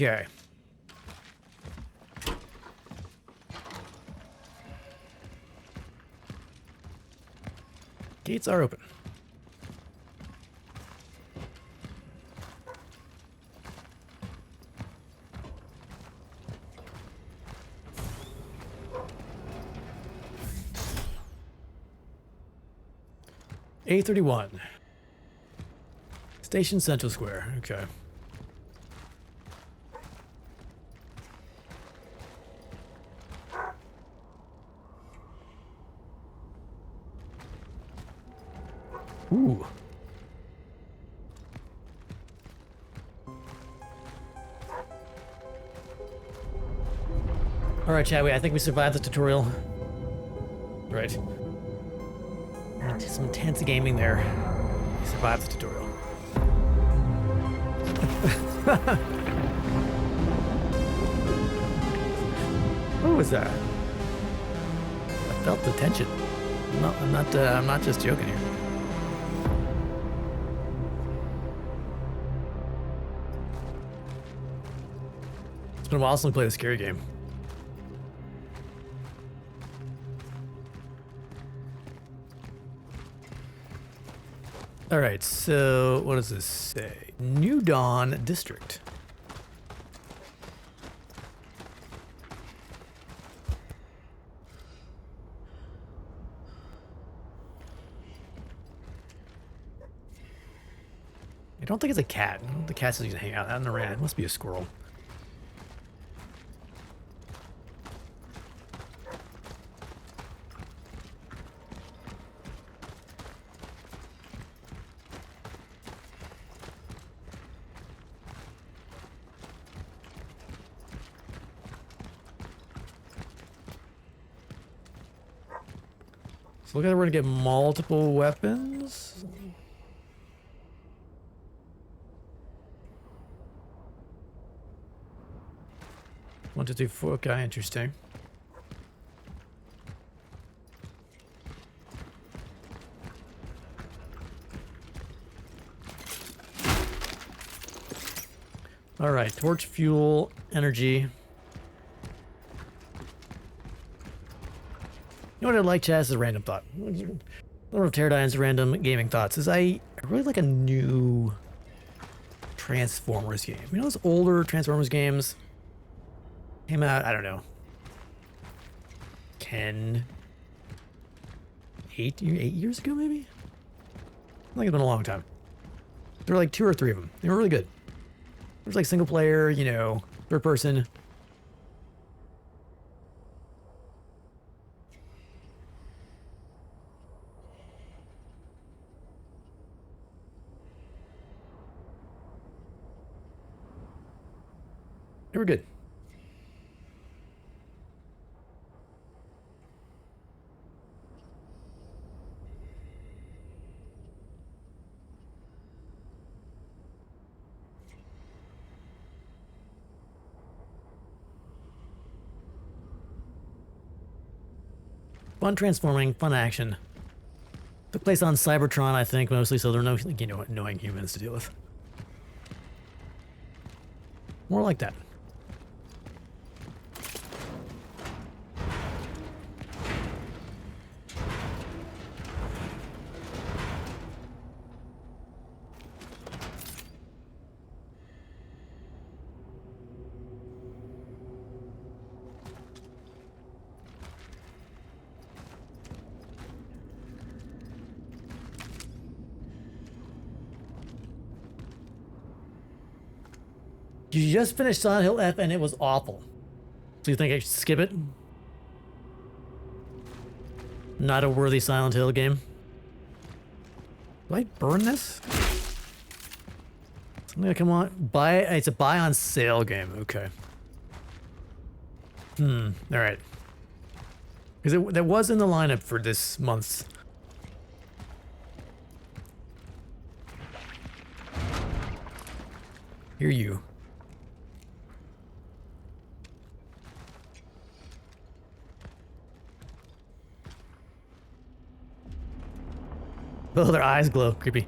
Okay. Gates are open. A31. Station Central Square. Okay. Ooh. All right, Chadway, I think we survived the tutorial. Right. Some intense gaming there. We survived the tutorial. What was that? I felt the tension. I'm not just joking here. It's been a while since we played a scary game. All right, so what does this say? New Dawn District. I don't think it's a cat. The cat's just gonna hang out in the rain. It must be a squirrel. So look like we're gonna get multiple weapons. One, two, three, four. Okay, interesting. All right, torch, fuel, energy. You know what I'd like, Chaz, is a random thought. One of Terradyne's random gaming thoughts is I really like a new Transformers game. You know those older Transformers games? Came out, I don't know, 8 years ago maybe? I think it's been a long time. There were like 2 or 3 of them. They were really good. There's like single player, you know, third person. They were good. Fun transforming, fun action. Took place on Cybertron, I think, mostly, so there are no, you know, annoying humans to deal with. More like that. You just finished Silent Hill F and it was awful. So you think I should skip it? Not a worthy Silent Hill game. Do I burn this? Something come on. Buy. It's a buy on sale game. Okay. All right. Because that was in the lineup for this month's. Hear you. Oh, their eyes glow. Creepy.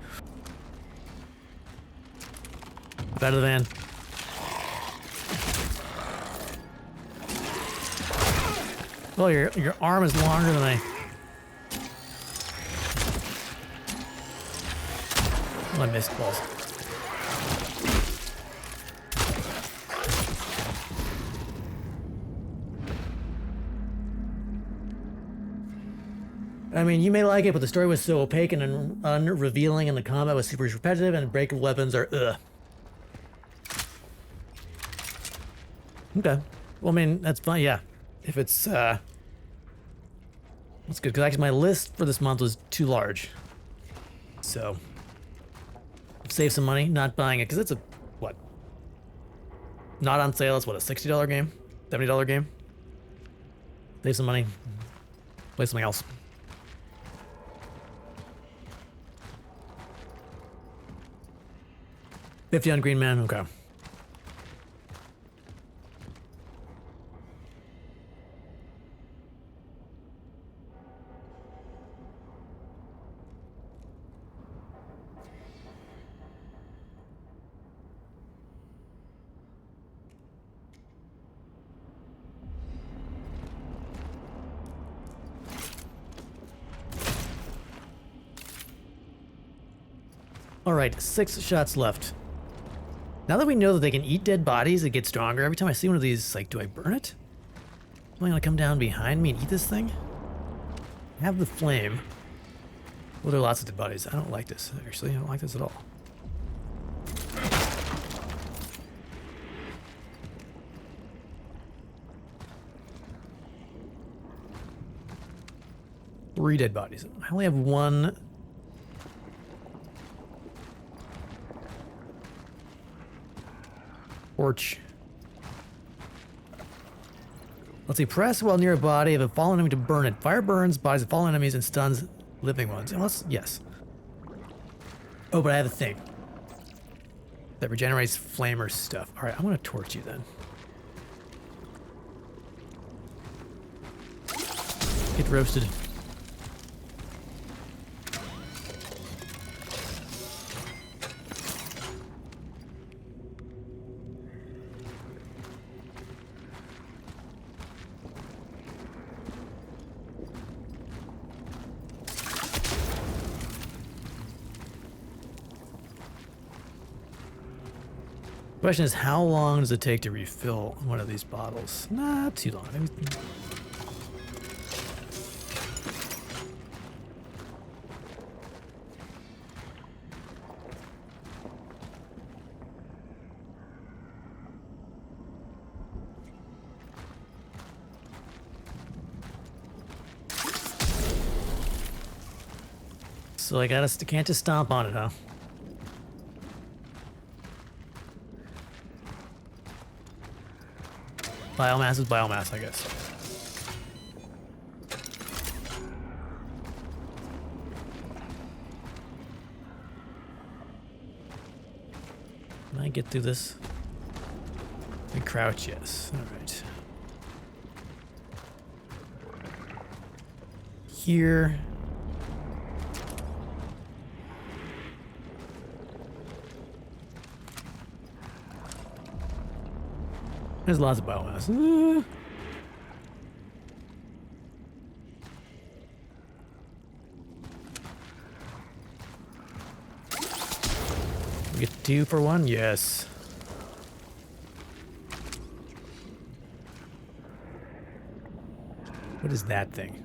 Out of the van. Well, your arm is longer than I missed balls. I mean, you may like it, but the story was so opaque and unrevealing, and the combat was super repetitive, and breakable weapons are ugh. Okay. Well, I mean, that's fine, yeah. If it's, that's good, because actually my list for this month was too large. So, save some money, not buying it, because it's a, what? Not on sale, it's what, a $60 game? $70 game? Save some money, play something else. $50 on Green Man, okay. All right, 6 shots left. Now that we know that they can eat dead bodies, it gets stronger. Every time I see one of these, like, do I burn it? Am I gonna come down behind me and eat this thing? I have the flame. Well, there are lots of dead bodies. I don't like this, actually. I don't like this at all. Three dead bodies. I only have one. Torch. Let's see. Press while near a body of a fallen enemy to burn it. Fire burns bodies of fallen enemies and stuns living ones. Unless, yes. Oh, but I have a thing that regenerates flamer stuff. All right, I'm gonna torch you then. Get roasted. Question is, how long does it take to refill one of these bottles? Not too long. So I can't just stomp on it, huh? Biomass is biomass, I guess. Can I get through this? And crouch, yes. All right. Here. There's lots of biomass. We get 2 for 1? Yes. What is that thing?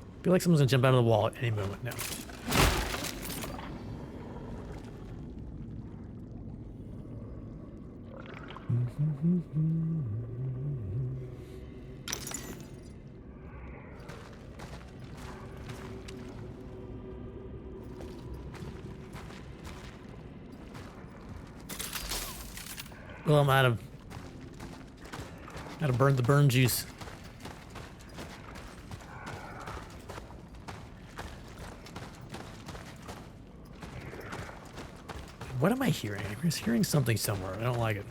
I feel like someone's gonna jump out of the wall at any moment now. Well, I'm out of the burn juice. What am I hearing? I'm just hearing something somewhere. I don't like it.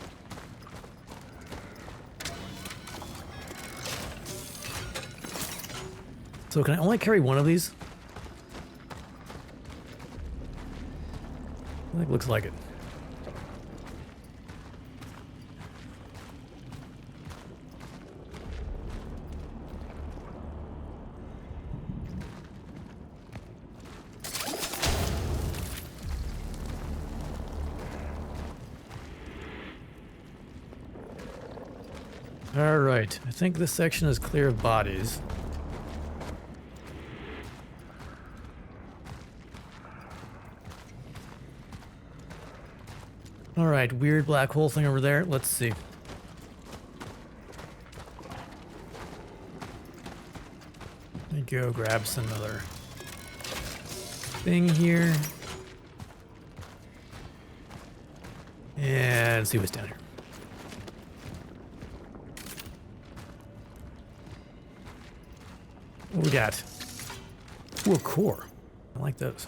So can I only carry one of these? I think it looks like it. All right, I think this section is clear of bodies. All right, weird black hole thing over there. Let's see. Let me go grab some other thing here. And see what's down here. What we got? Ooh, a core. I like those.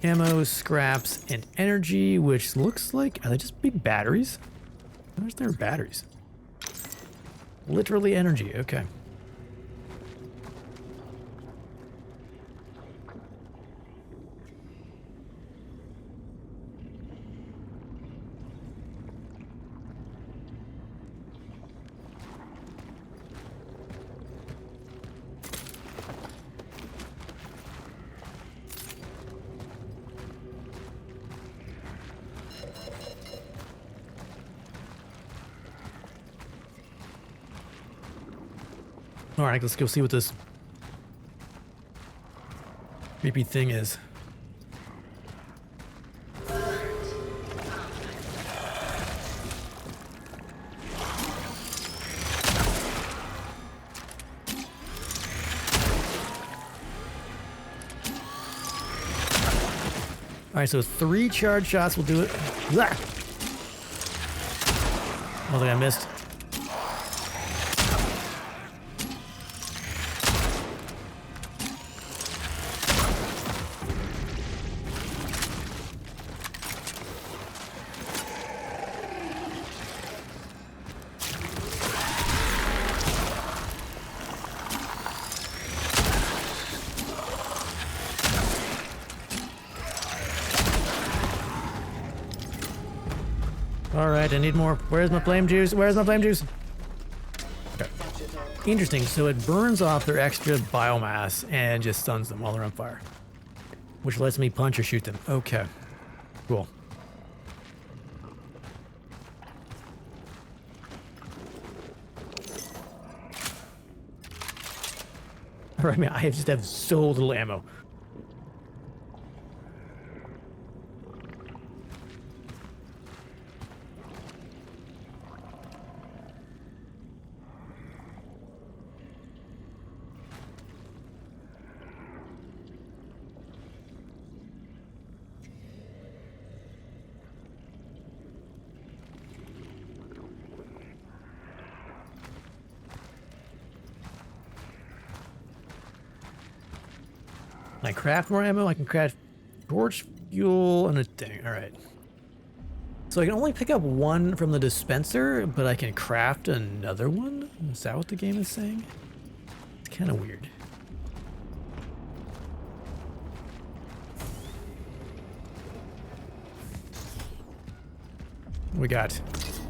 Ammo, scraps, and energy, which looks like... Are they just big batteries? Where's their batteries? Literally energy, okay. All right, let's go see what this creepy thing is. All right, so 3 charge shots will do it. Blah! I don't think I missed. Alright, I need more. Where's my flame juice? Where's my flame juice? Okay. Interesting, so it burns off their extra biomass and just stuns them while they're on fire. Which lets me punch or shoot them. Okay. Cool. Alright, man, I just have so little ammo. Can I craft more ammo? I can craft torch, fuel, and a thing. Alright. So I can only pick up one from the dispenser, but I can craft another one? Is that what the game is saying? It's kind of weird. We got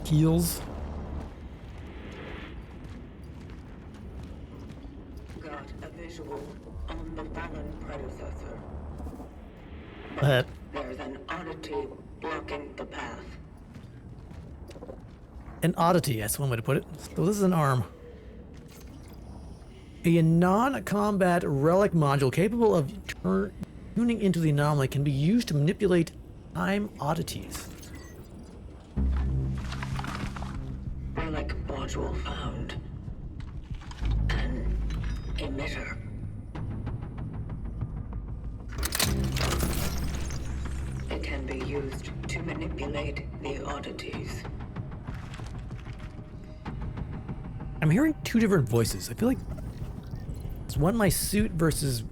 heals. Got a visual on the Fallon predecessor. But There's an oddity blocking the path. an oddity, that's one way to put it. So this is an arm. A non-combat relic module capable of tuning into the anomaly can be used to manipulate time oddities. Relic module found. An emitter. It can be used to manipulate the oddities. I'm hearing 2 different voices. I feel like it's one my suit versus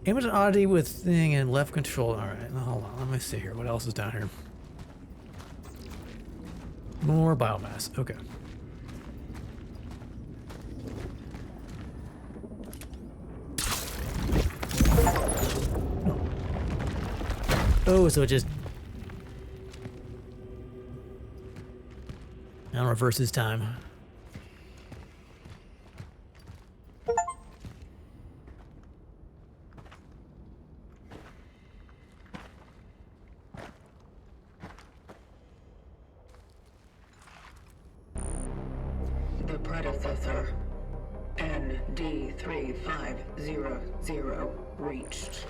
Aim at an oddity with thing and left control. Alright, hold on. Let me see here. What else is down here? More biomass. Okay. Oh, so it just... Now reverses time. The predecessor, ND3500, reached.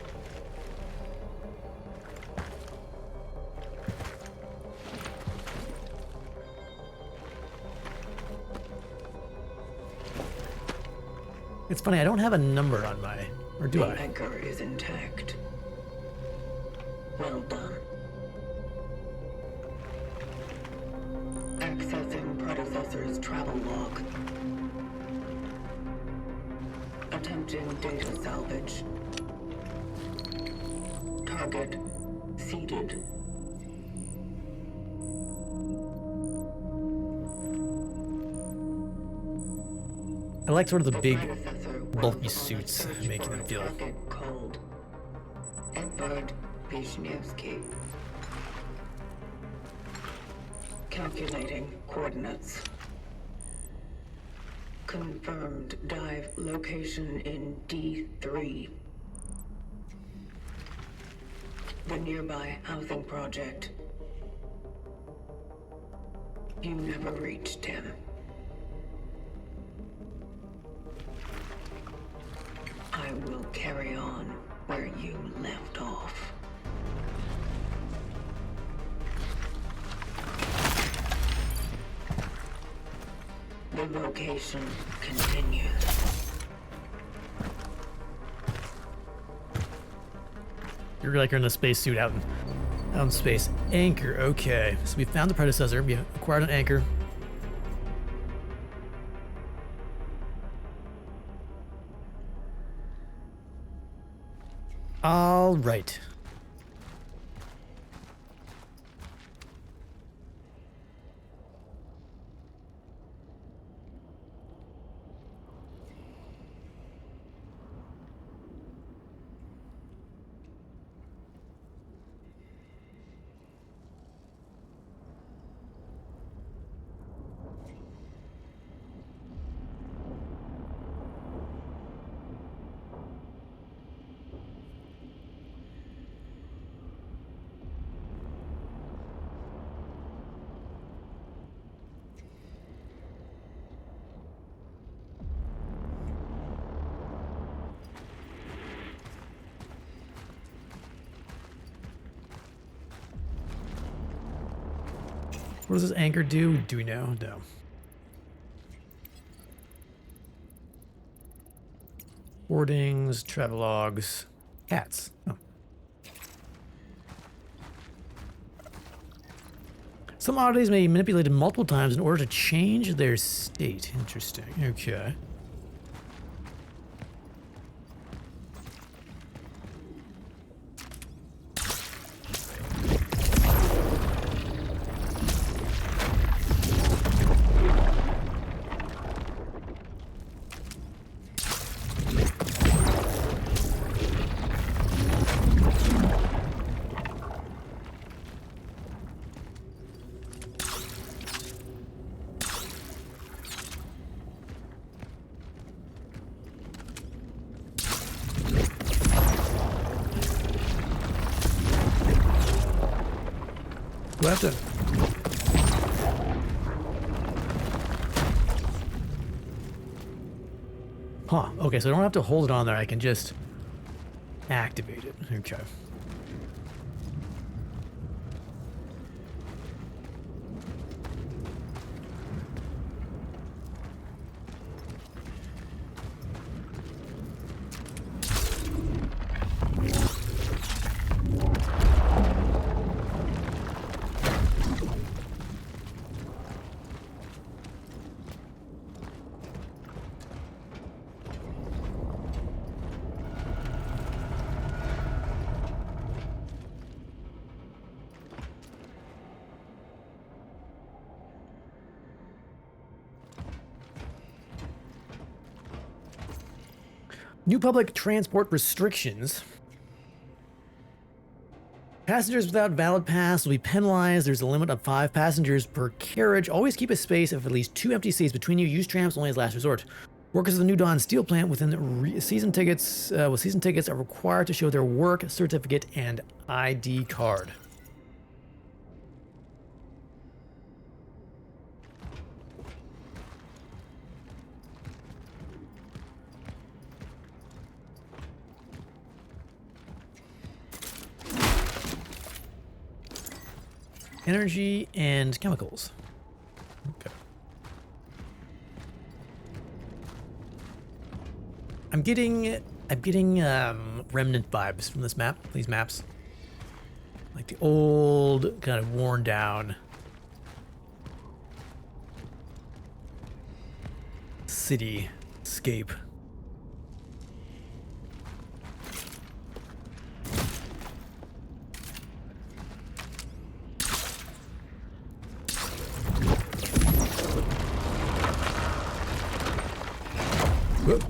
It's funny, I don't have a number on my... Or do The I? anchor is intact. Well done. Accessing predecessor's travel log. Attempting data salvage. Target seeded. I like sort of the big, Predecessor bulky was on a suits, search making for them a feel... target called Edvard Wisniewski. Calculating coordinates. Confirmed dive location in D3. The nearby housing project. You never reached him. I will carry on where you left off. The location continues. You're like you're in a spacesuit out in space. Anchor, okay. So we found the predecessor. We acquired an anchor. All right. What does this anchor do? Do we know? No. Hoardings, travelogues, cats. Oh. Some oddities may be manipulated multiple times in order to change their state. Interesting. Okay. Do I have to... Huh, okay, so I don't have to hold it on there, I can just activate it. Okay. New public transport restrictions. Passengers without valid pass will be penalized. There's a limit of 5 passengers per carriage. Always keep a space of at least 2 empty seats between you. Use trams only as last resort. Workers of the New Dawn steel plant with season tickets are required to show their work certificate and ID card. Energy and chemicals. Okay. I'm getting remnant vibes from this map, these maps. Like the old, kind of worn down cityscape. Whoop.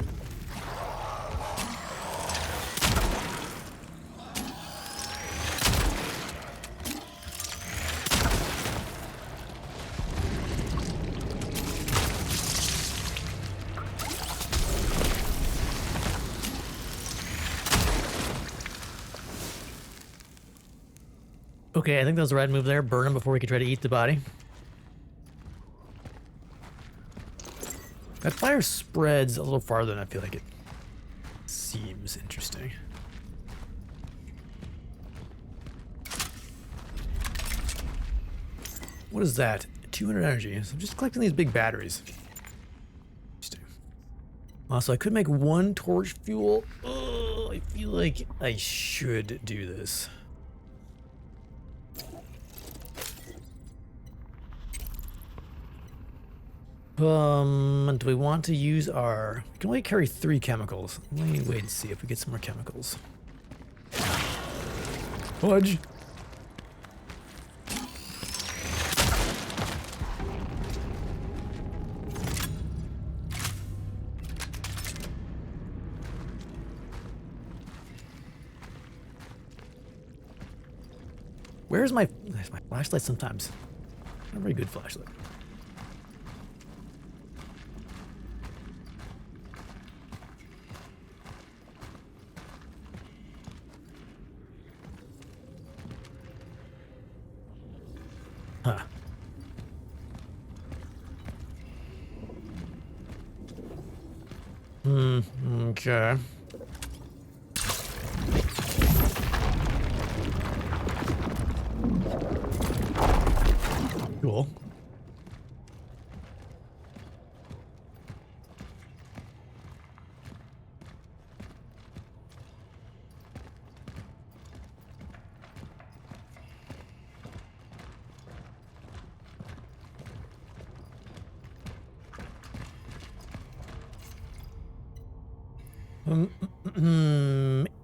Okay, I think that was the right move there. Burn him before we could try to eat the body. That fire spreads a little farther than I feel like it seems interesting. What is that? 200 energy. So I'm just collecting these big batteries. Interesting. Also, I could make 1 torch fuel. Oh, I feel like I should do this. Do we want to use our... We can only carry 3 chemicals. Let me wait and see if we get some more chemicals. Fudge! Where's my flashlight sometimes? Not a very good flashlight. Huh. Okay. Cool.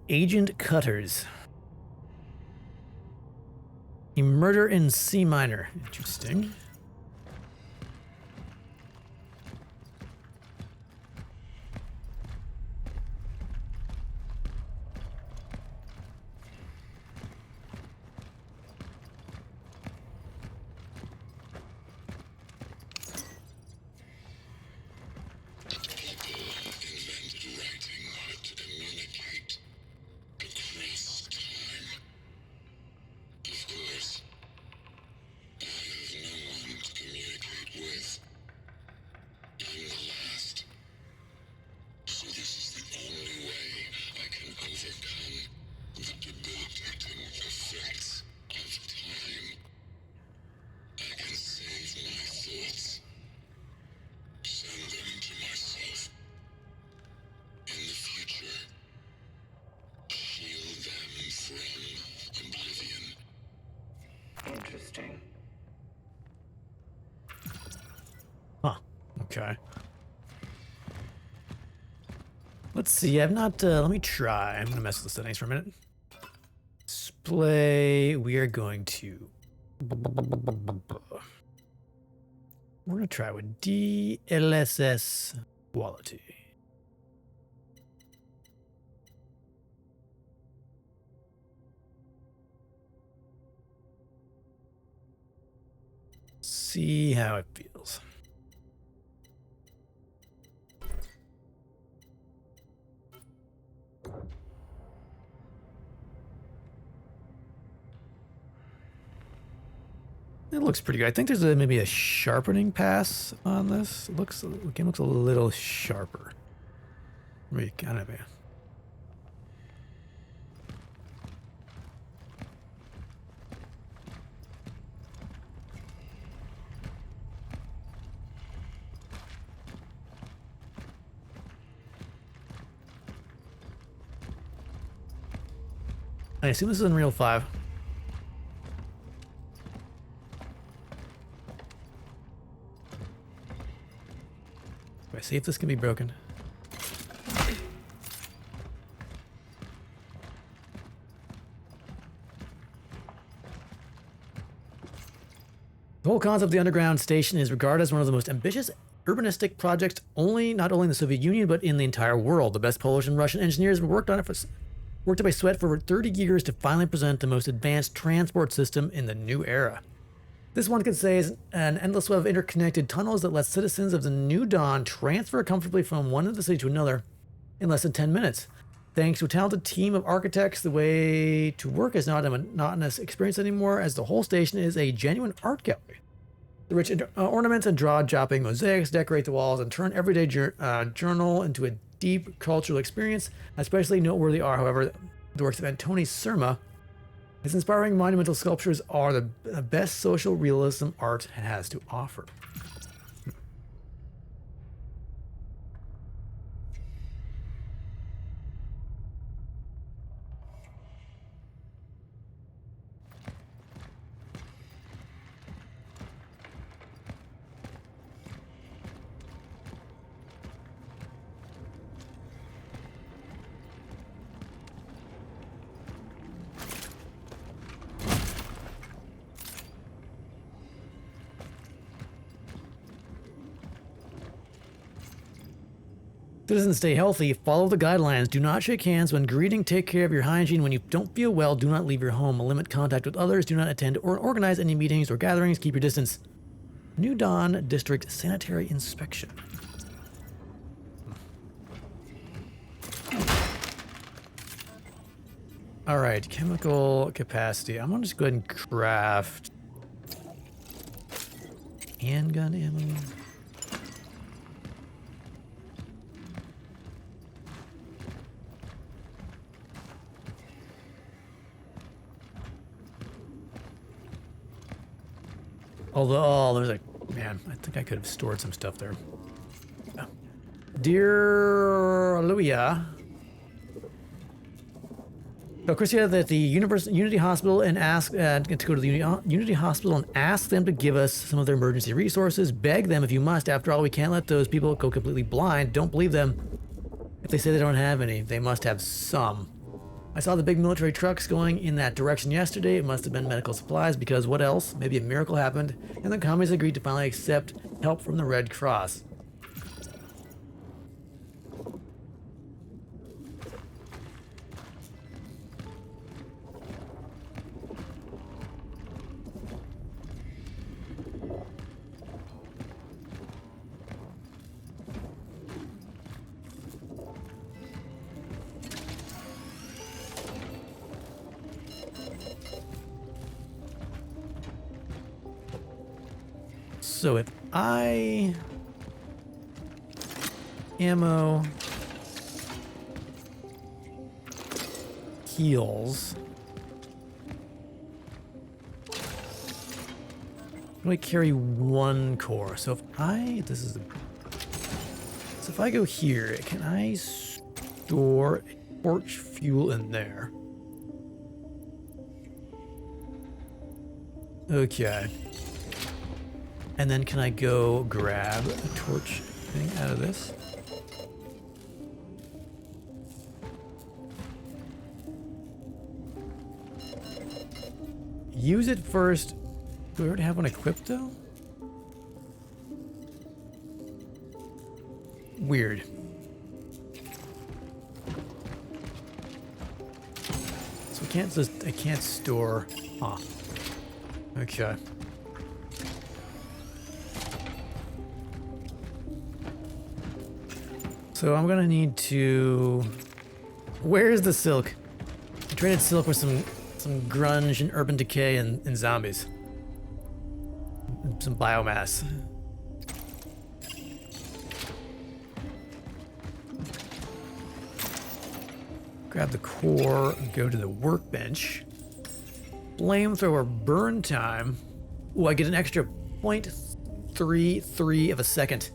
Agent Cutters. A murder in C minor. Interesting. Interesting. Huh. Okay. Let's see. I've not. Let me try. I'm gonna mess with the settings for a minute. Display. We are going to. We're gonna try with DLSS quality. see how it feels. It looks pretty good. I think there's maybe a sharpening pass on this. The game looks a little sharper. Maybe kind of. I assume this is Unreal 5. Let's see if this can be broken. The whole concept of the underground station is regarded as one of the most ambitious urbanistic projects not only in the Soviet Union, but in the entire world. The best Polish and Russian engineers have worked up by sweat for over 30 years to finally present the most advanced transport system in the new era. This one could say is an endless web of interconnected tunnels that let citizens of the New Dawn transfer comfortably from one end of the city to another in less than 10 minutes. Thanks to a talented team of architects, the way to work is not a monotonous experience anymore, as the whole station is a genuine art gallery. The rich ornaments and jaw-dropping mosaics decorate the walls and turn everyday journal into a deep cultural experience. Especially noteworthy are, however, the works of Antoni Surma. His inspiring monumental sculptures are the best social realism art has to offer. Citizens, stay healthy, follow the guidelines, do not shake hands when greeting, take care of your hygiene. When you don't feel well, do not leave your home, limit contact with others, do not attend or organize any meetings or gatherings, keep your distance. New Dawn District Sanitary Inspection. Alright, chemical capacity. I'm gonna just go ahead and craft handgun ammo. Although, there's man, I think I could have stored some stuff there. Oh. Dear Louia. So Chris said that the Unity Hospital and ask to go to the Unity Hospital and ask them to give us some of their emergency resources. Beg them if you must. After all, we can't let those people go completely blind. Don't believe them. If they say they don't have any, they must have some. I saw the big military trucks going in that direction yesterday. It must have been medical supplies, because what else? Maybe a miracle happened, and the commies agreed to finally accept help from the Red Cross. So if I ammo heals, I carry one core. So if if I go here, can I store torch fuel in there? Okay. And then can I go grab a torch thing out of this? Use it first. Do I already have one equipped though? Weird. So I can't store. Huh. Okay. So I'm gonna need to... Where's the silk? I traded silk with some grunge and urban decay and zombies. Some biomass. Grab the core, go to the workbench. Flamethrower burn time. Ooh, I get an extra 0.33 of a second.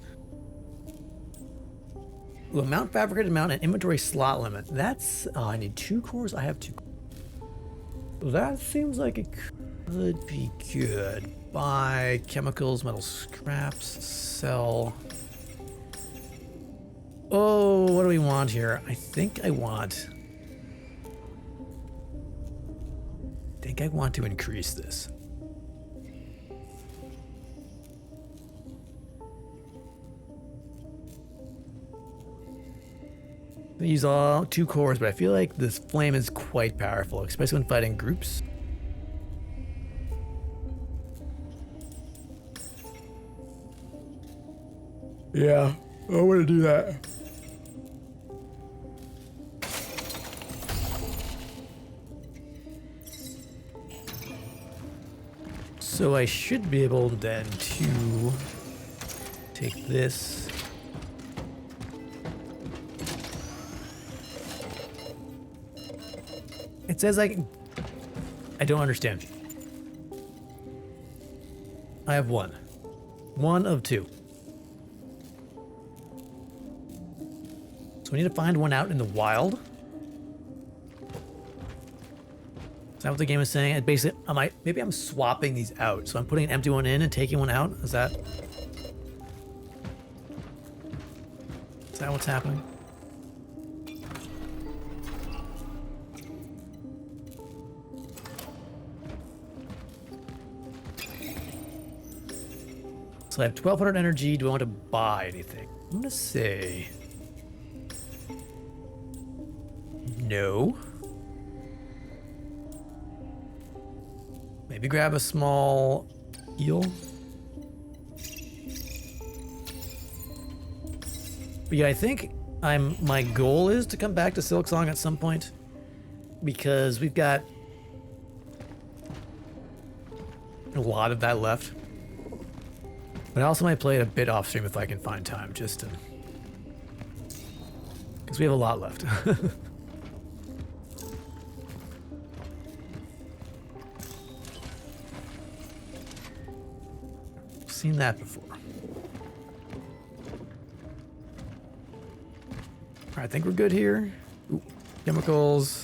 Ooh, amount fabricated amount and inventory slot limit. That's, oh, I need 2 cores. I have 2. That seems like it could be good. Buy chemicals, metal scraps, sell. Oh, what do we want here? I think I want to increase this. I use all 2 cores, but I feel like this flame is quite powerful, especially when fighting groups. Yeah, I want to do that. So I should be able then to take this. It says I don't understand. I have 1. 1 of 2. So we need to find one out in the wild. Is that what the game is saying? It basically, maybe I'm swapping these out. So I'm putting an empty one in and taking one out. Is that what's happening? So I have 1200 energy. Do I want to buy anything? I'm gonna say no. Maybe grab a small heal. But yeah, I think my goal is to come back to Silksong at some point, because we've got a lot of that left. But I also might play it a bit off stream if I can find time, just to, because we have a lot left. Seen that before. All right, I think we're good here. Ooh, chemicals.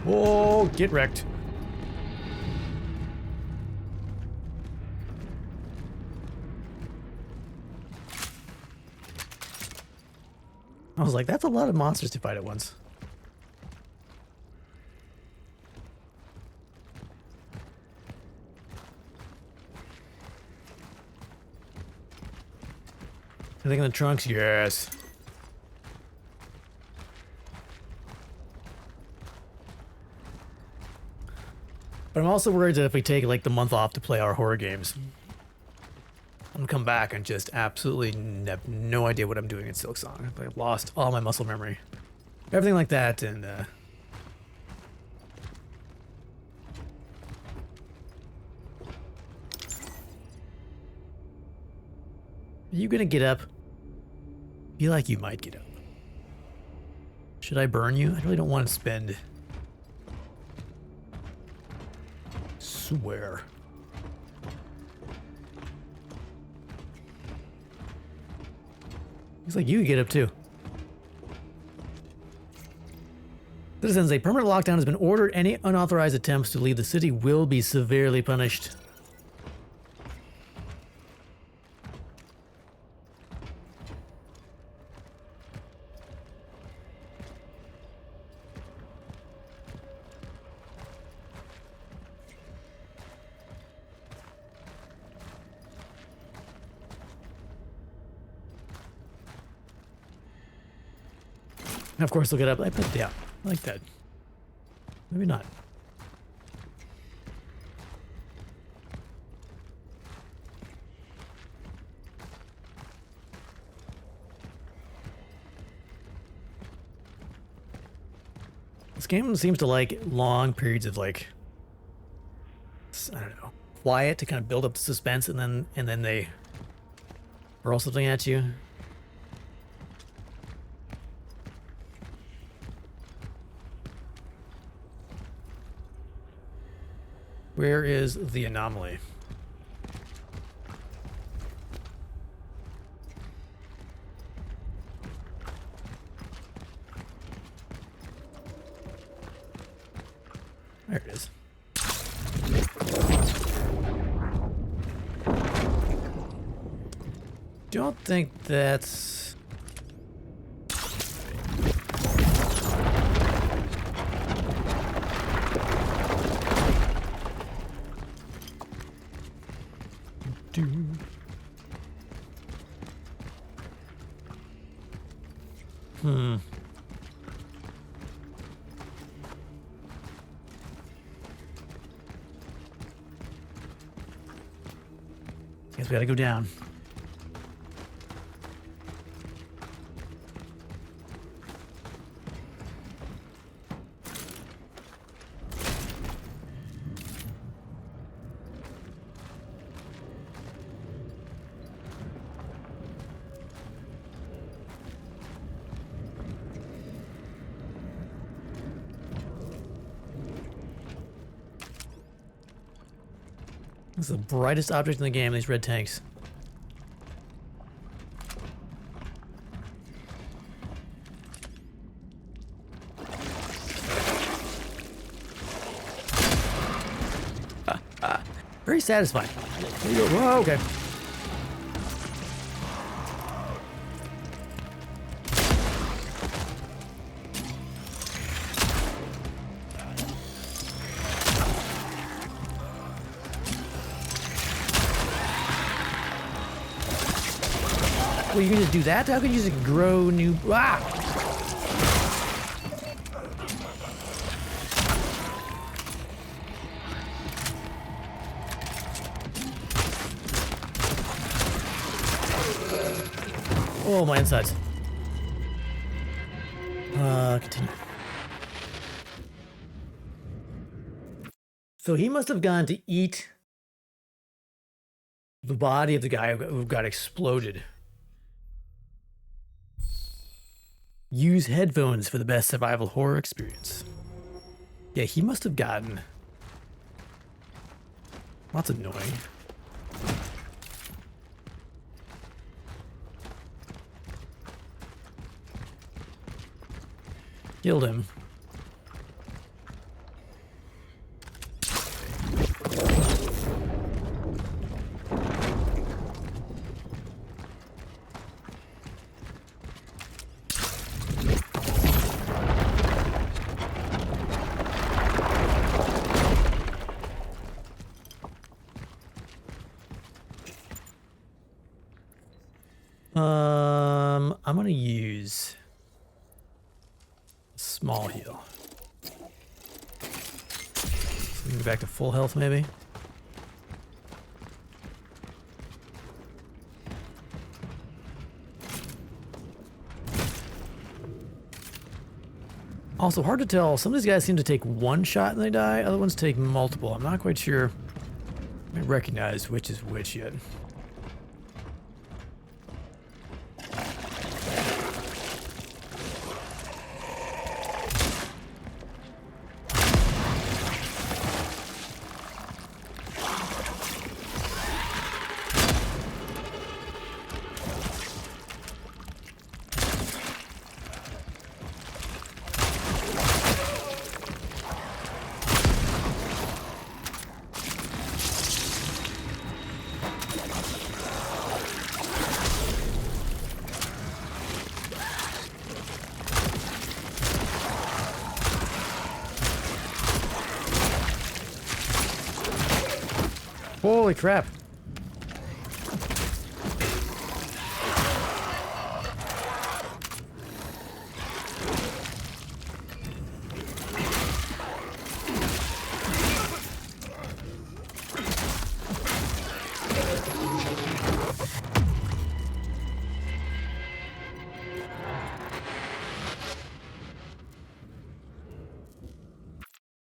Whoa, get wrecked. I was like, that's a lot of monsters to fight at once. Anything in the trunks? Yes. But I'm also worried that if we take like the month off to play our horror games, I'm gonna come back and just absolutely have no idea what I'm doing in Silksong. I've lost all my muscle memory, everything like that, and are you gonna get up? Feel like you might get up. Should I burn you? I really don't want to spend. Swear. Looks like you can get up too. Citizens, a permanent lockdown has been ordered. Any unauthorized attempts to leave the city will be severely punished. And of course, look it up. I put, yeah, I like that. Maybe not. This game seems to like long periods of like, I don't know, quiet to kind of build up the suspense, and then they hurl something at you. Where is the anomaly? There it is. Don't think that's... Guess we gotta go down. This is the brightest object in the game, these red tanks. Very satisfying. There you go. Whoa, okay. Well, you can just do that? How can you just grow new... Ah! Oh, my insides. Continue. So he must have gone to eat the body of the guy who got exploded. Use headphones for the best survival horror experience. Yeah, he must have gotten... That's annoying. Killed him. I'm gonna use small heal. So we can go back to full health, maybe. Also, hard to tell. Some of these guys seem to take one shot and they die. Other ones take multiple. I'm not quite sure I recognize which is which yet. Holy crap.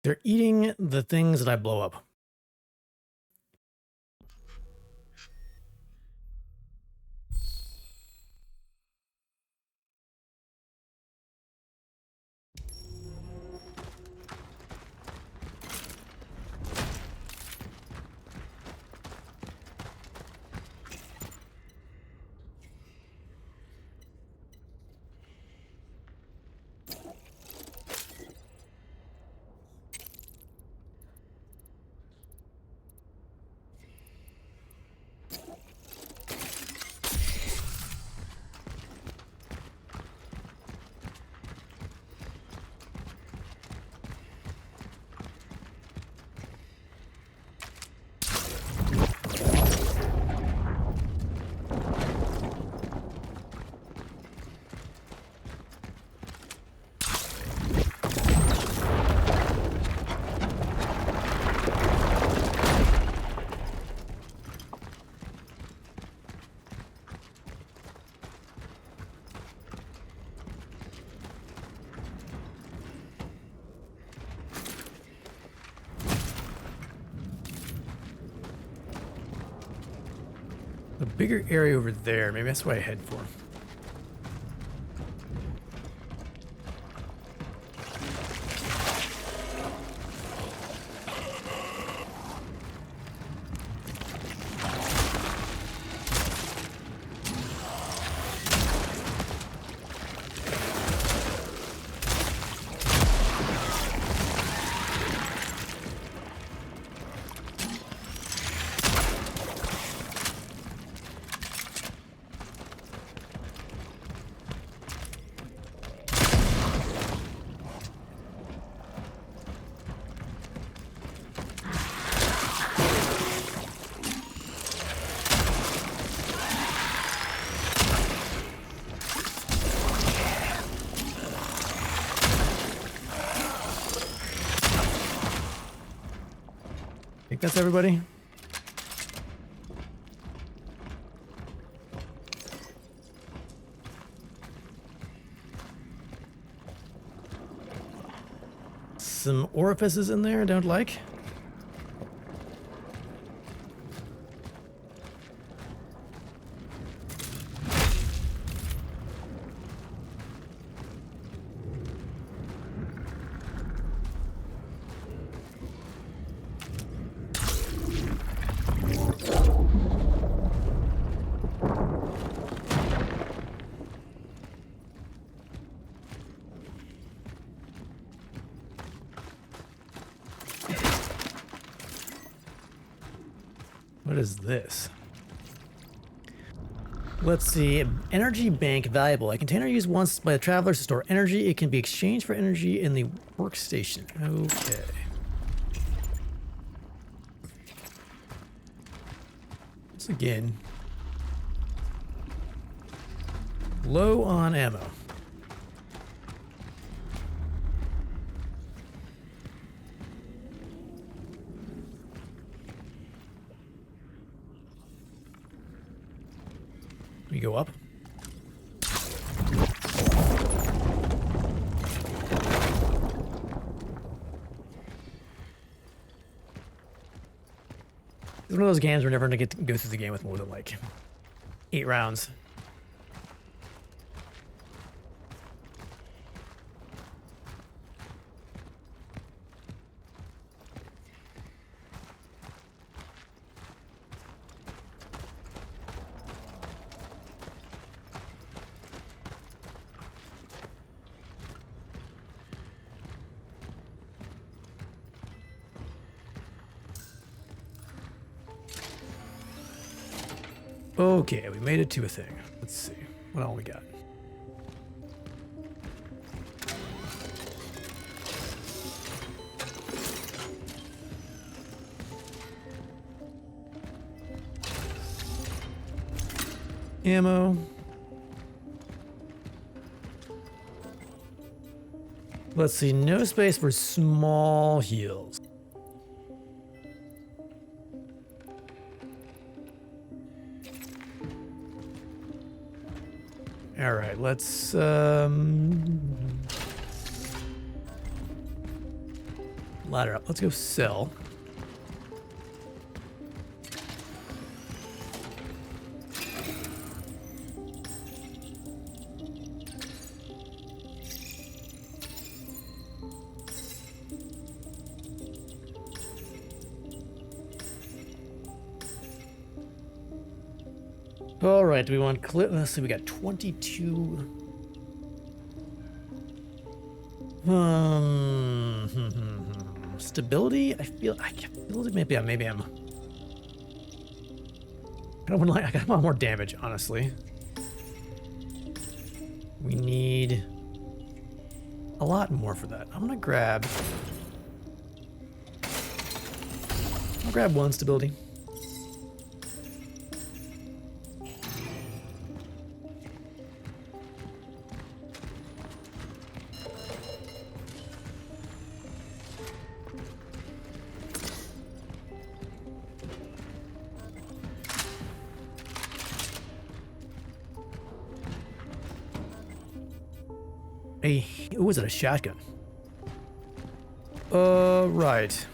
They're eating the things that I blow up. A bigger area over there. Maybe that's what I head for. I think that's everybody. Some orifices in there I don't like. What is this? Let's see. Energy bank valuable. A container used once by the travelers to store energy. It can be exchanged for energy in the workstation. Okay. Once again, low on ammo. We go up. It's one of those games we're never going to get to go through the game with more than like 8 rounds. Okay, we made it to a thing. Let's see. What all we got? ammo. Let's see, no space for small heals. All right, let's ladder up. Let's go sell. All right, do we want clip? Let's see, we got 22. Stability? I feel like maybe I'm. I want more damage, honestly. We need a lot more for that. I'll grab one stability. Was it a shotgun? Right.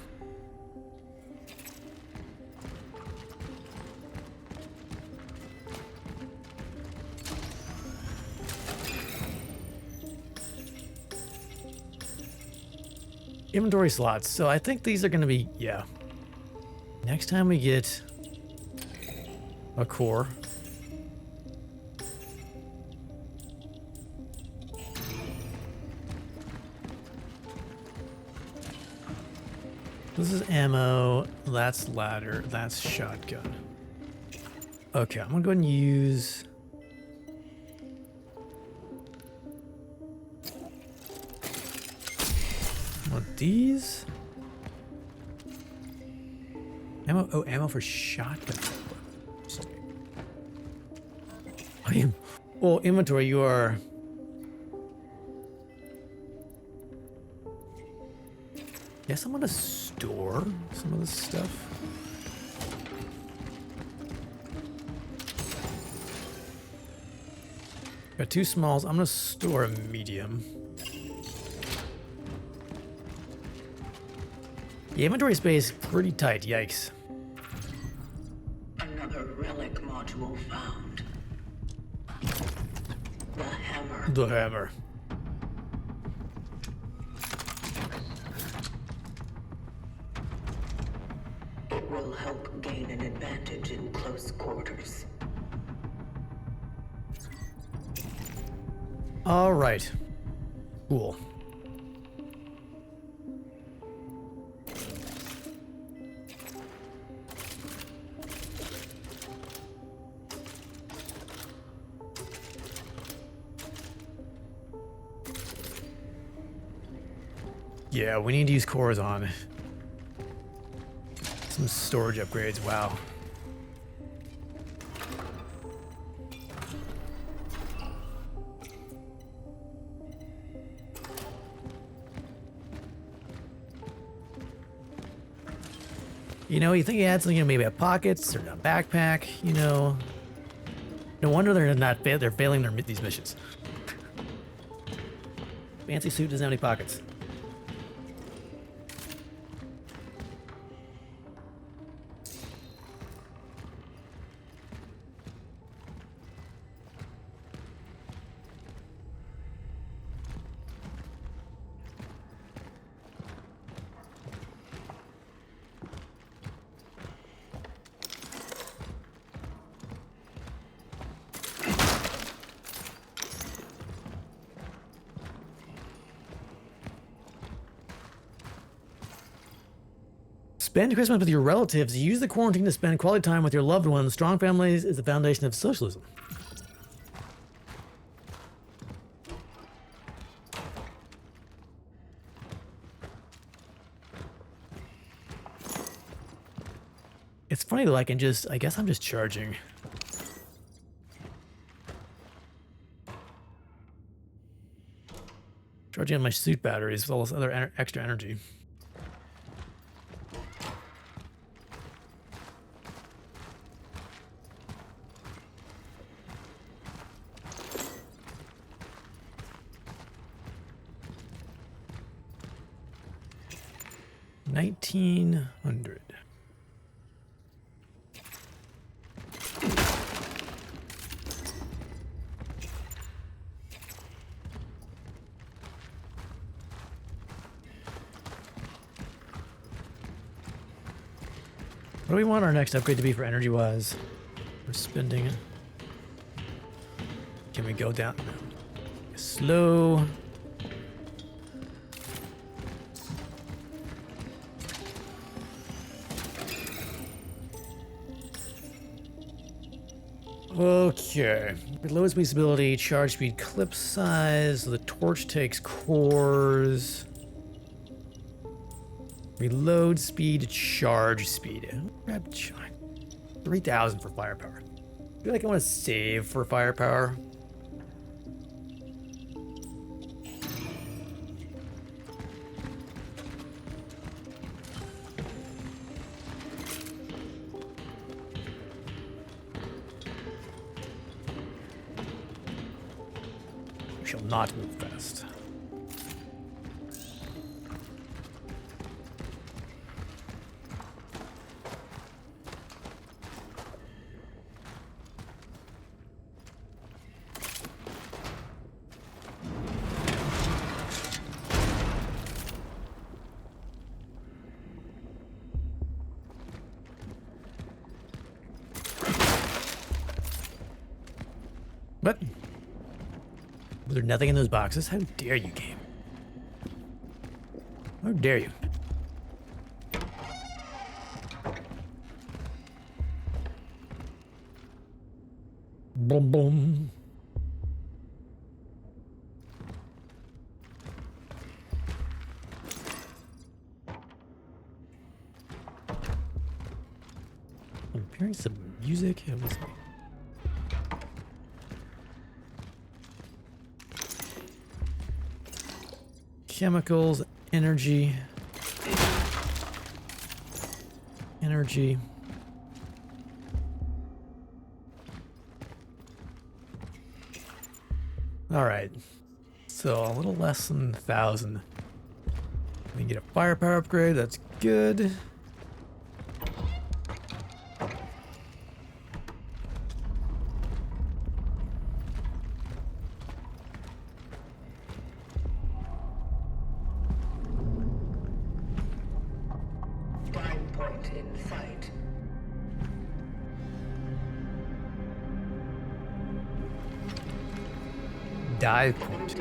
Inventory slots. So I think these are going to be, yeah. Next time we get a core. This is ammo, that's ladder, that's shotgun. Okay, I'm gonna go ahead and use... want these? Ammo, oh, ammo for shotgun. I am... Well, inventory, you are... Guess I'm gonna store some of this stuff. Got two smalls. I'm gonna store a medium. The inventory space pretty tight. Yikes. Another relic module found. The hammer. The hammer. Will help gain an advantage in close quarters. All right. Cool. Yeah, we need to use cores on some storage upgrades. Wow. You know, you think he had something, you know, maybe a pockets or a backpack, you know. No wonder they're failing these missions. Fancy suit doesn't have any pockets. Spend Christmas with your relatives. Use the quarantine to spend quality time with your loved ones. Strong families is the foundation of socialism. It's funny though, I guess I'm just charging. Charging on my suit batteries with all this other extra energy. $1,900. What do we want our next upgrade to be for energy-wise? We're spending it. Can we go down? No. Slow. Okay. Low speed stability, charge speed, clip size. The torch takes cores. Reload speed, charge speed. Grab 3,000 for firepower. I feel like I want to save for firepower. We shall not move fast. What? Was there nothing in those boxes? How dare you, game? How dare you? Boom, boom. I'm hearing some music. It was chemicals, energy. All right, so a little less than 1,000. We can get a firepower upgrade. That's good. Dive point. Is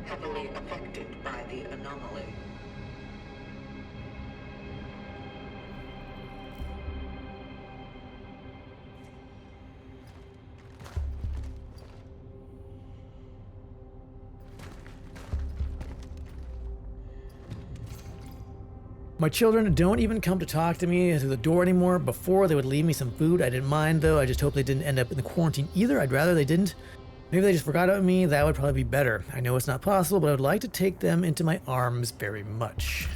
heavily affected by the anomaly. My children don't even come to talk to me through the door anymore. Before, they would leave me some food. I didn't mind, though. I just hope they didn't end up in the quarantine either. I'd rather they didn't. Maybe they just forgot about me. That would probably be better. I know it's not possible, but I would like to take them into my arms very much.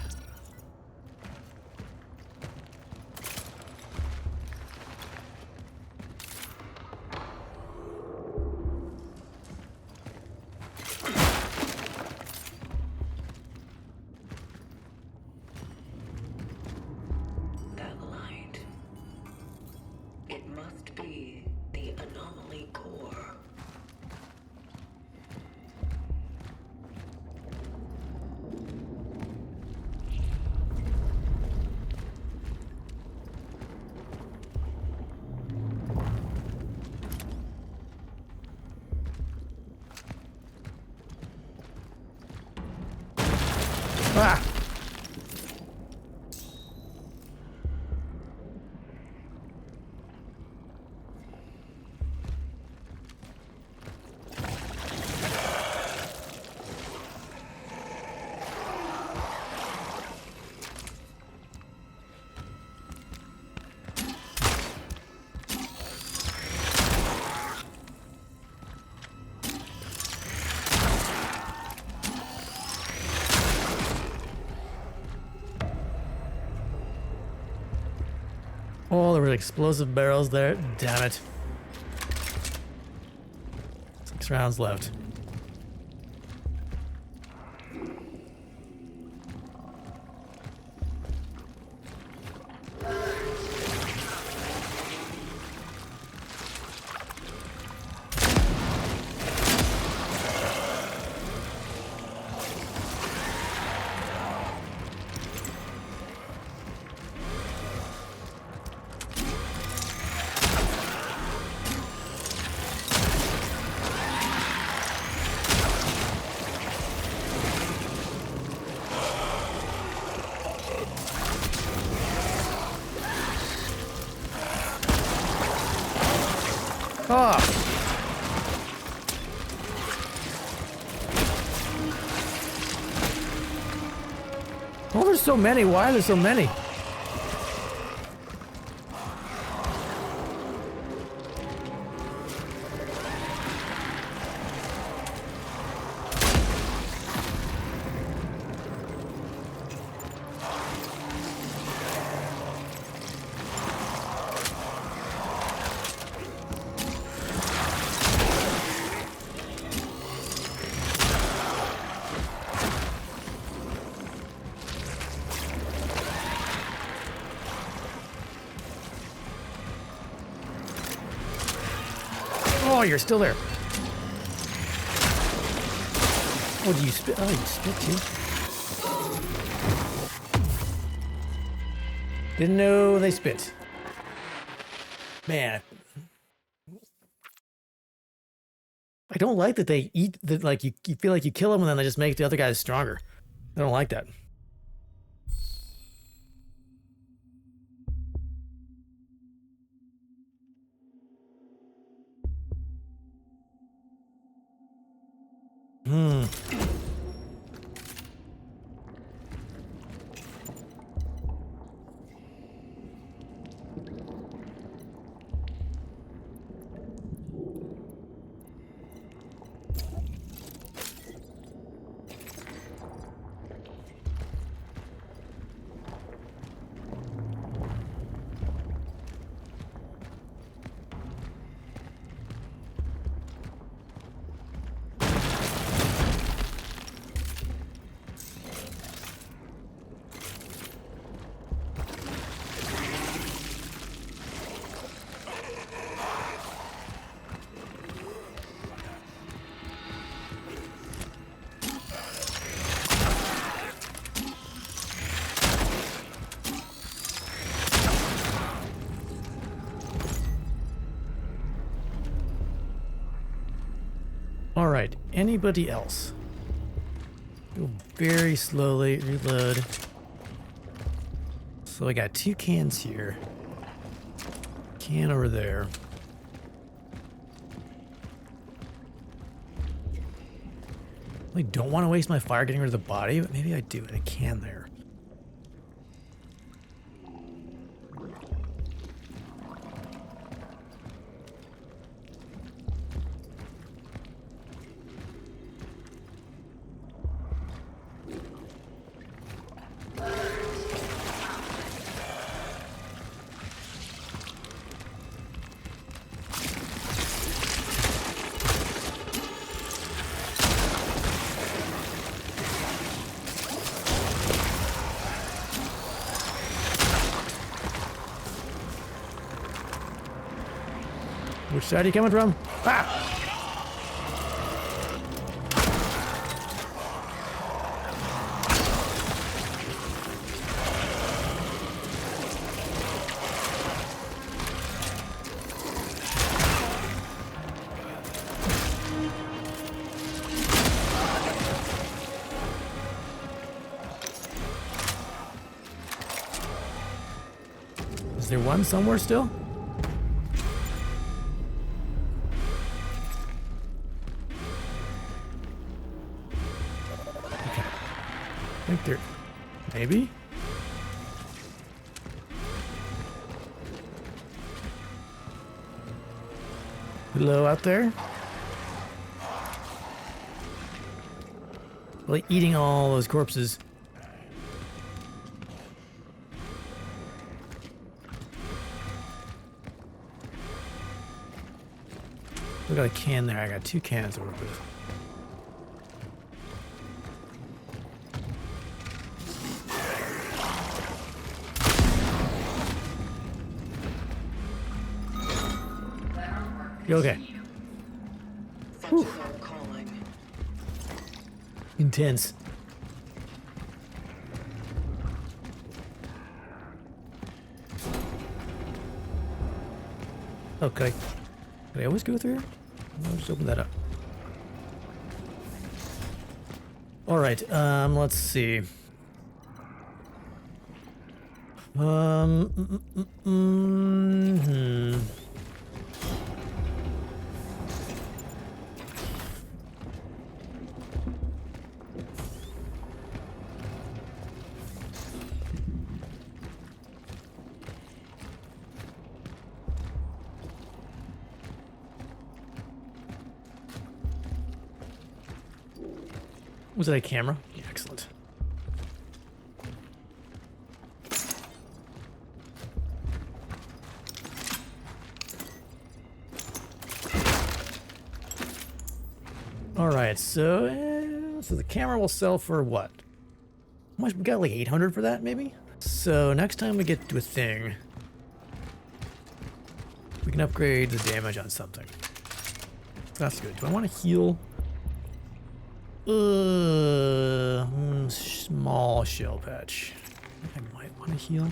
That light. It must be the anomaly core. Ah! Oh, there were explosive barrels there. Damn it. 6 rounds left. Oh! Oh, there's so many. Why are there so many? Oh, you're still there. Oh, do you spit? Oh, you spit too. Didn't know they spit. Man. I don't like that they eat, that like you feel like you kill them and then they just make the other guys stronger. I don't like that. Hmm. All right, anybody else? Go very slowly, reload. So I got 2 cans here. Can over there. I don't want to waste my fire getting rid of the body, but maybe I do, and I can there. Which side are you coming from? Ah! Is there one somewhere still? I think there, maybe? Hello out there? Like eating all those corpses. got a can there. I got 2 cans to work with. You okay? Sensors are calling. Intense. Oh, could I always go through here? I'll just open that up. All right, let's see. Was that a camera? Yeah, excellent. All right, so the camera will sell for what? How much? We got like 800 for that, maybe? So next time we get to a thing, we can upgrade the damage on something. That's good. Do I want to heal? Small shell patch. I think I might want to heal.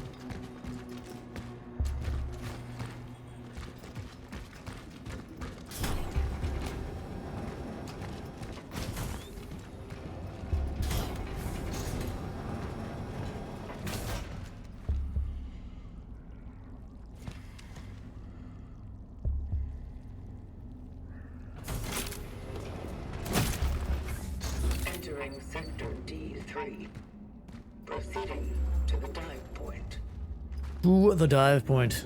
Entering Sector D3. Proceeding to the dive point. Ooh, the dive point.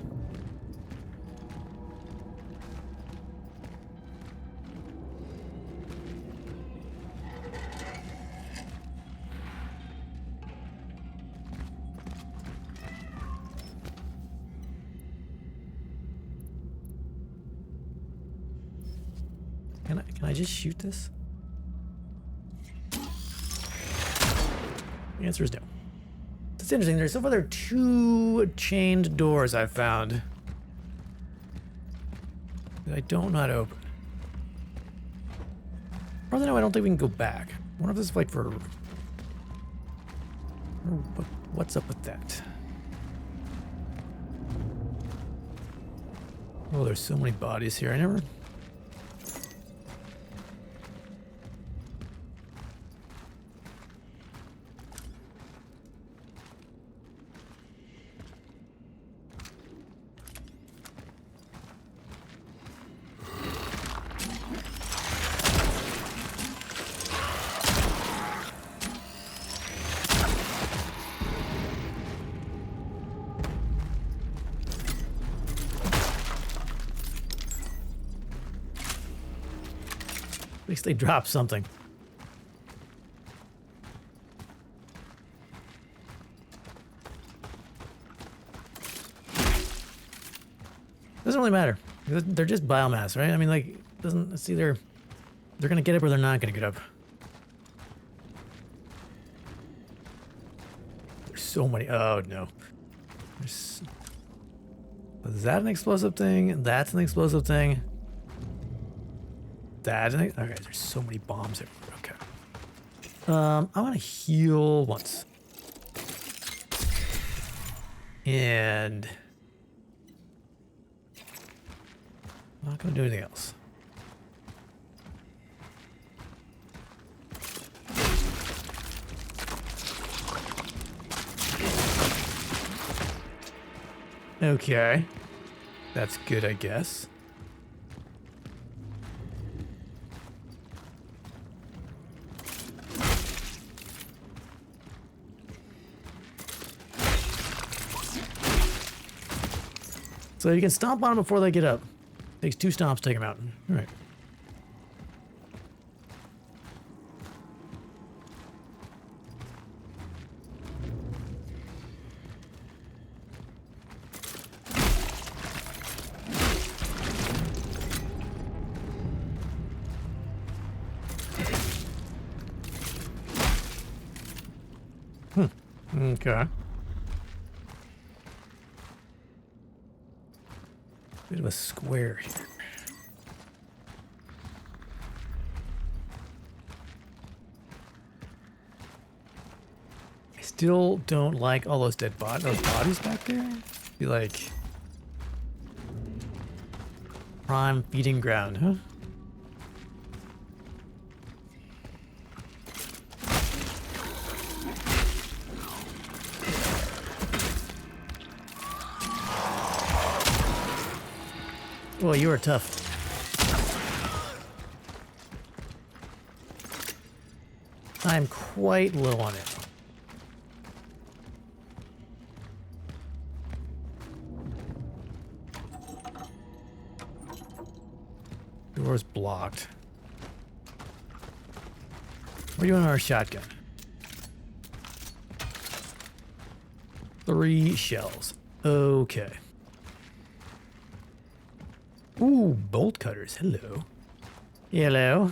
Can I just shoot this? The answer is no. It's interesting. There's so far there are 2 chained doors I've found that I don't know how to open. Further now, I don't think we can go back. I wonder if this is like for... What's up with that? Oh, there's so many bodies here. I never... At least they dropped something. Doesn't really matter. They're just biomass, right? I mean, like, doesn't it's either they're gonna get up or they're not gonna get up. There's so many. Oh no. Is that an explosive thing? That's an explosive thing. That's an... Okay, there's so many bombs everywhere. Okay. I want to heal once. And... I'm not going to do anything else. Okay. That's good, I guess. So you can stomp on them before they get up. Takes 2 stomps to take them out. All right. Okay. Bit of a square here. I still don't like all those those bodies back there. Be like prime feeding ground, huh? Well, you are tough. I'm quite low on it. Door's blocked. What are you on our shotgun? 3 shells. Okay. Ooh, bolt cutters. Hello. Hello.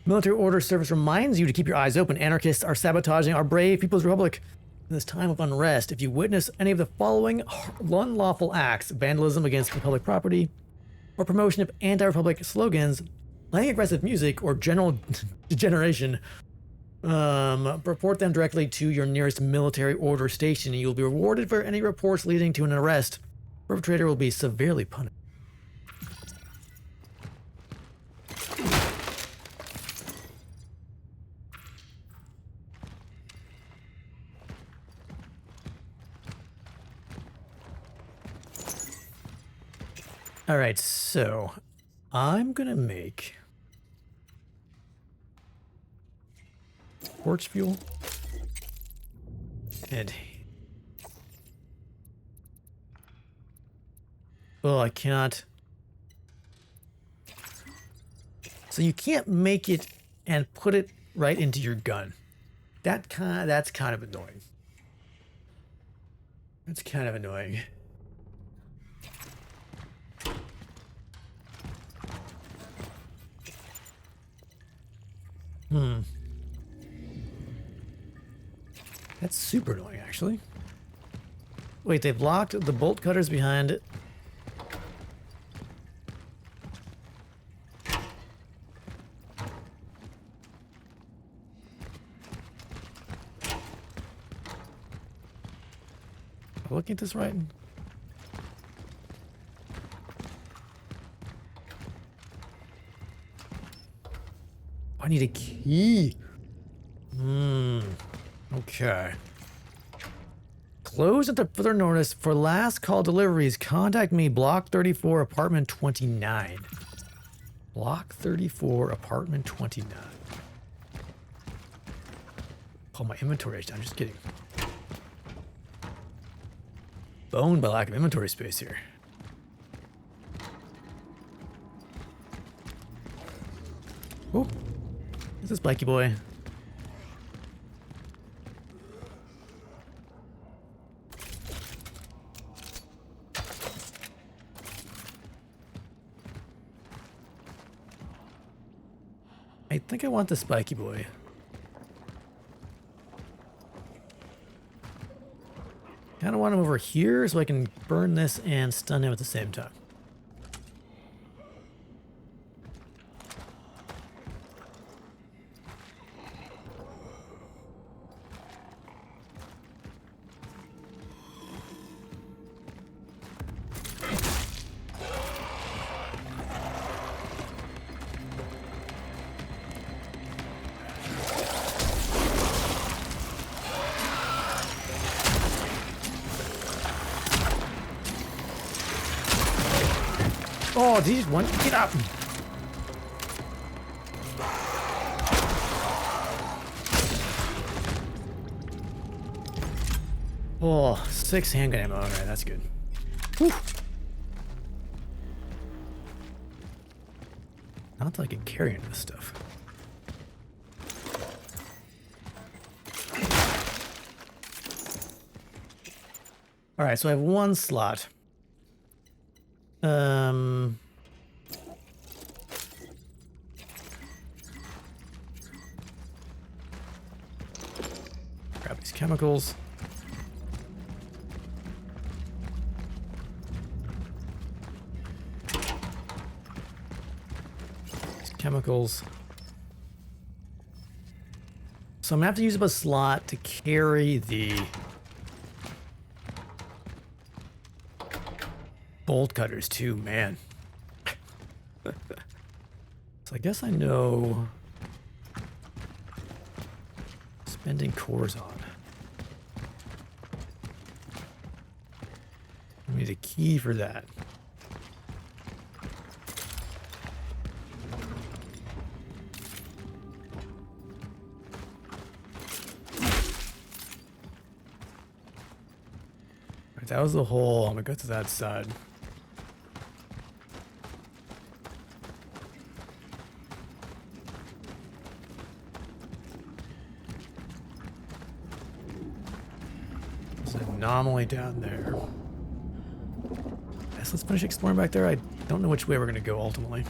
Military order service reminds you to keep your eyes open. Anarchists are sabotaging our brave People's Republic in this time of unrest. If you witness any of the following unlawful acts, vandalism against public property, or promotion of anti-republic slogans, playing aggressive music, or general degeneration, report them directly to your nearest military order station. You'll be rewarded for any reports leading to an arrest. Perpetrator will be severely punished. All right, so I'm gonna make torch fuel and I cannot. So you can't make it and put it right into your gun. That's kind of annoying. That's kind of annoying. That's super annoying, actually. Wait, they've locked the bolt cutters behind it. Am I looking at this right? I need a key. Okay. Close until further notice. For last call deliveries, contact me, Block 34, Apartment 29. Block 34, Apartment 29. Oh, my inventory. I'm just kidding. Boned by lack of inventory space here. Oh, this is Bikey Boy. I think I want the Spiky Boy. Kind of want him over here so I can burn this and stun him at the same time. Oh, did he just want to get up? Oh, 6 handgun ammo. Alright, that's good. Whew. Not that I can carry into this stuff. Alright, so I have 1 slot. Grab these chemicals. Chemicals. So I'm gonna have to use up a slot to carry the bolt cutters too, man. So I guess I know spending cores on. I need a key for that. That was the hole. I'm gonna go to that side. There's an anomaly down there. Yes, let's finish exploring back there. I don't know which way we're gonna go ultimately.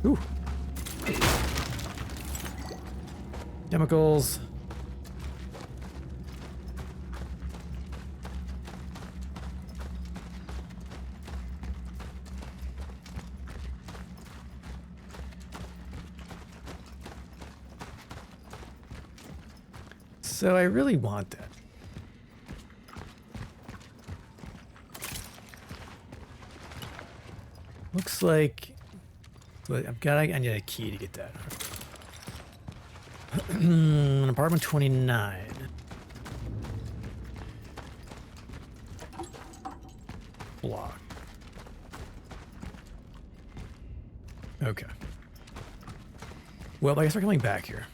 Ooh. Chemicals. So I really want that. Looks like I need a key to get that. Apartment 29. Block. Okay. Well, I guess we're coming back here.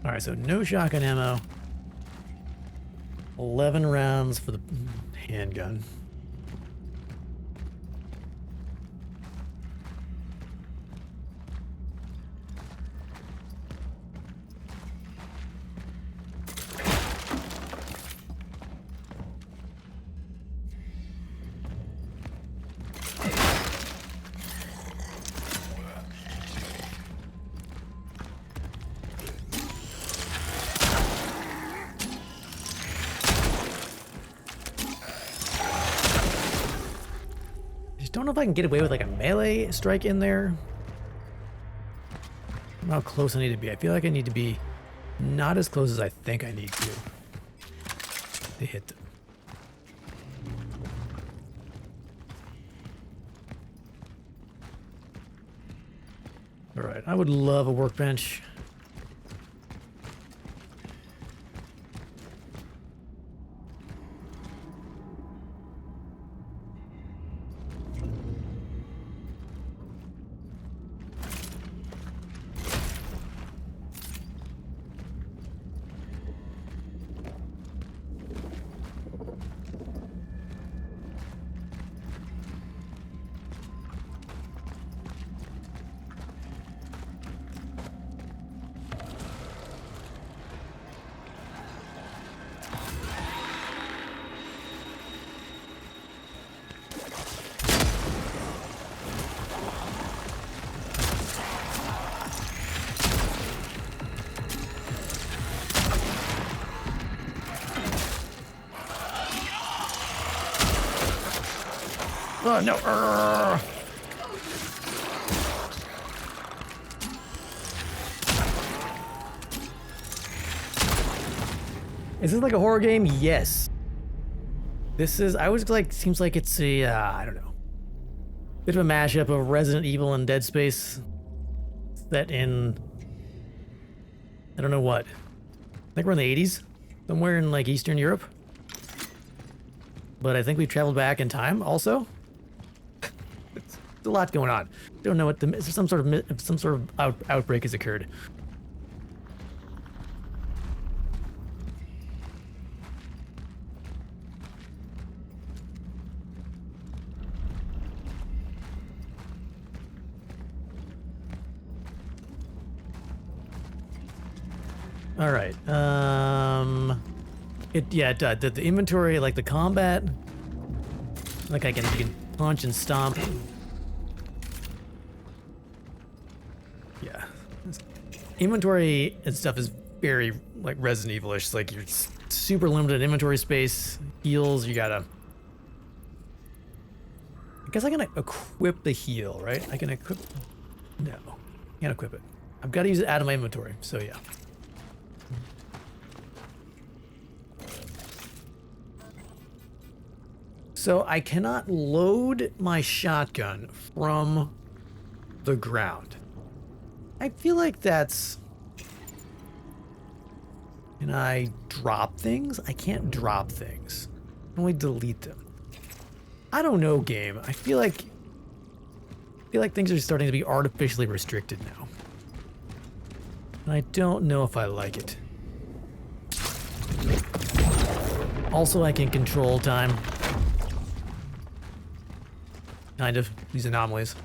Alright, so no shotgun ammo. 11 rounds for the handgun. Don't know if I can get away with like a melee strike in there. How close I need to be. I feel like I need to be not as close as I think I need to hit them. All right, I would love a workbench. Oh, no. Is this like a horror game? Yes. This is, I was like, seems like it's a, I don't know. Bit of a mashup of Resident Evil and Dead Space. Set in, I don't know what. I think we're in the 80s. Somewhere in like Eastern Europe. But I think we traveled back in time also. It's a lot going on. Don't know what the, some sort of outbreak has occurred. All right. The inventory, like the combat, like you can punch and stomp. Yeah. Inventory and stuff is very like Resident Evil-ish. Like you're super limited inventory space, heals. You gotta. I guess I can equip the heal, right? I can equip. No, can't equip it. I've got to use it out of my inventory. So yeah. So I cannot load my shotgun from the ground. I feel like that's... Can I drop things? I can't drop things. I can only delete them. I don't know, game. I feel like things are starting to be artificially restricted now. And I don't know if I like it. Also, I can control time. Kind of, these anomalies.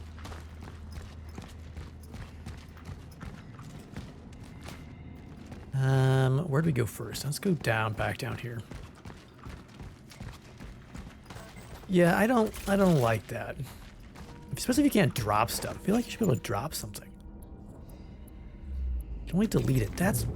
Where do we go first? Let's go down, back down here. Yeah, I don't like that. Especially if you can't drop stuff. I feel like you should be able to drop something. You can only delete it. That's...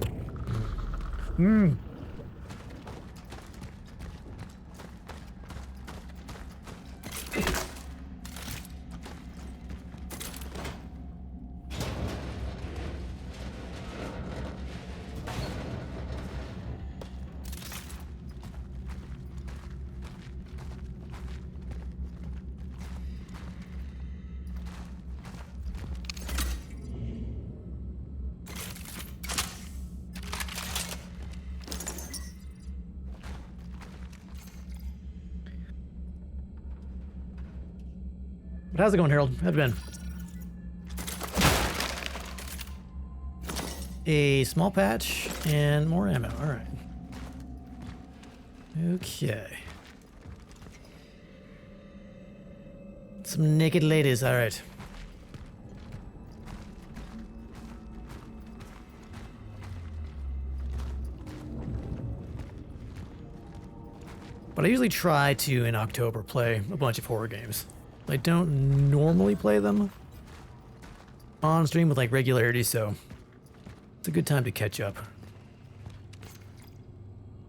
But how's it going, Harold? How've you been? A small patch and more ammo. All right. Okay. Some naked ladies. All right. But I usually try to, in October, play a bunch of horror games. I don't normally play them on stream with like regularity, so it's a good time to catch up.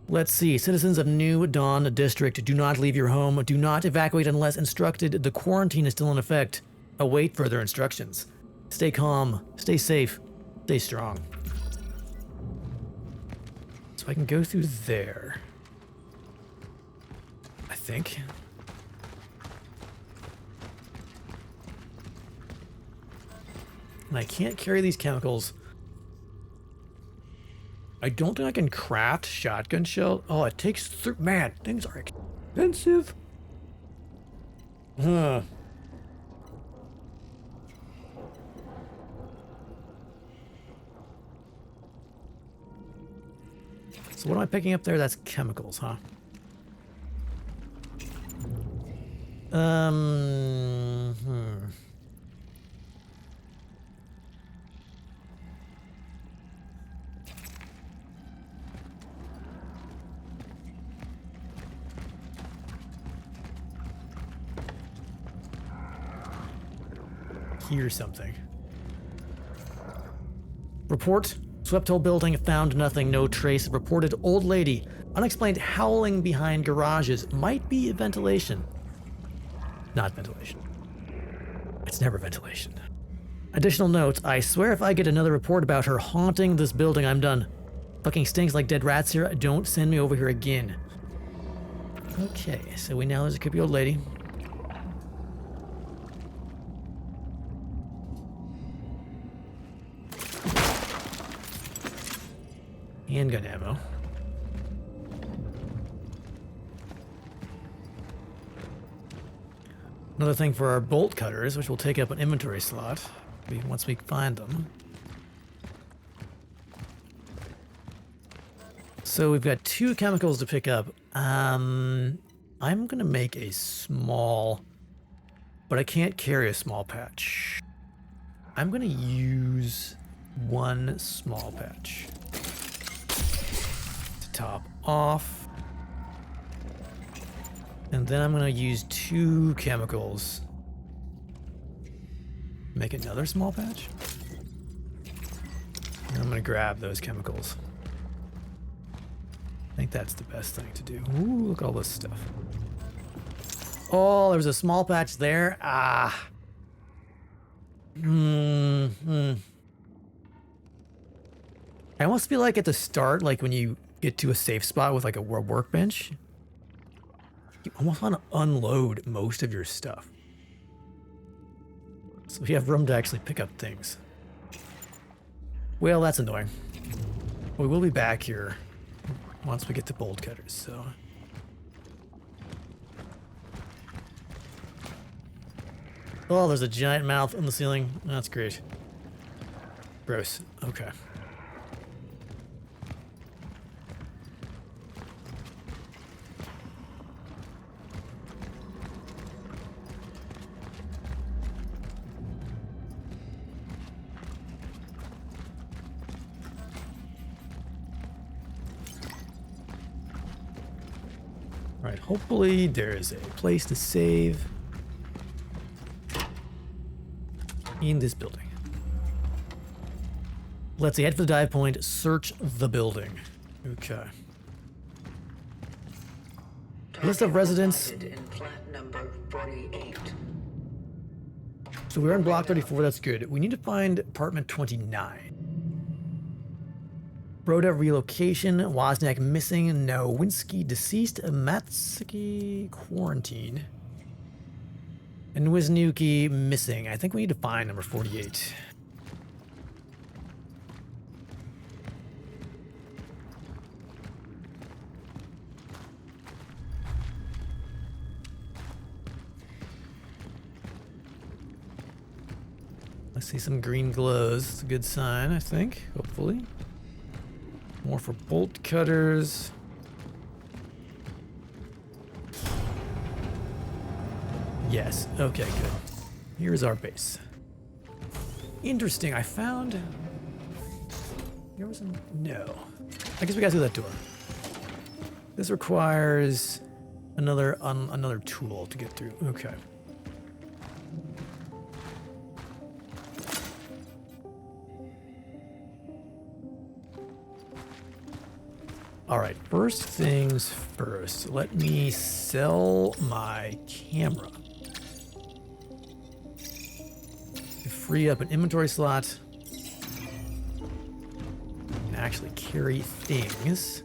Let's see. Citizens of New Dawn District, do not leave your home. Do not evacuate unless instructed. The quarantine is still in effect. Await further instructions. Stay calm. Stay safe. Stay strong. So I can go through there. I think. And I can't carry these chemicals. I don't think I can craft shotgun shell. Oh, it takes... Man, things are expensive. So what am I picking up there? That's chemicals, huh? Hear something. Report. Swept whole building, found nothing, no trace. Reported old lady. Unexplained howling behind garages. Might be ventilation. Not ventilation. It's never ventilation. Additional notes. I swear if I get another report about her haunting this building, I'm done. Fucking stinks like dead rats here. Don't send me over here again. Okay, so we know there's a creepy old lady. Handgun ammo. Another thing for our bolt cutters, which will take up an inventory slot once we find them. So we've got 2 chemicals to pick up. I'm gonna make a small, but I can't carry a small patch. I'm gonna use 1 small patch to top off. And then I'm gonna use 2 chemicals. Make another small patch. And I'm gonna grab those chemicals. I think that's the best thing to do. Ooh, look at all this stuff. Oh, there's a small patch there. Ah. I almost feel like at the start, like when you get to a safe spot with like a workbench, you almost want to unload most of your stuff. So you have room to actually pick up things. Well, that's annoying. We will be back here once we get the bolt cutters, so. Oh, there's a giant mouth on the ceiling. That's great. Gross. Okay. Alright, hopefully there is a place to save in this building. Let's see, head for the dive point, search the building. Okay. List of residents. In flat number 48. So we're in block 34, that's good. We need to find apartment 29. Broda relocation, Wozniak missing, Nowinski deceased, Matsuki quarantine, and Wisniewski missing. I think we need to find number 48. I see some green glows. It's a good sign, I think, hopefully. More for bolt cutters. Yes, okay, good. Here's our base. Interesting, I found... There was a... No. I guess we gotta do that door. This requires another tool to get through. Okay. All right, first things first. Let me sell my camera to free up an inventory slot and actually carry things.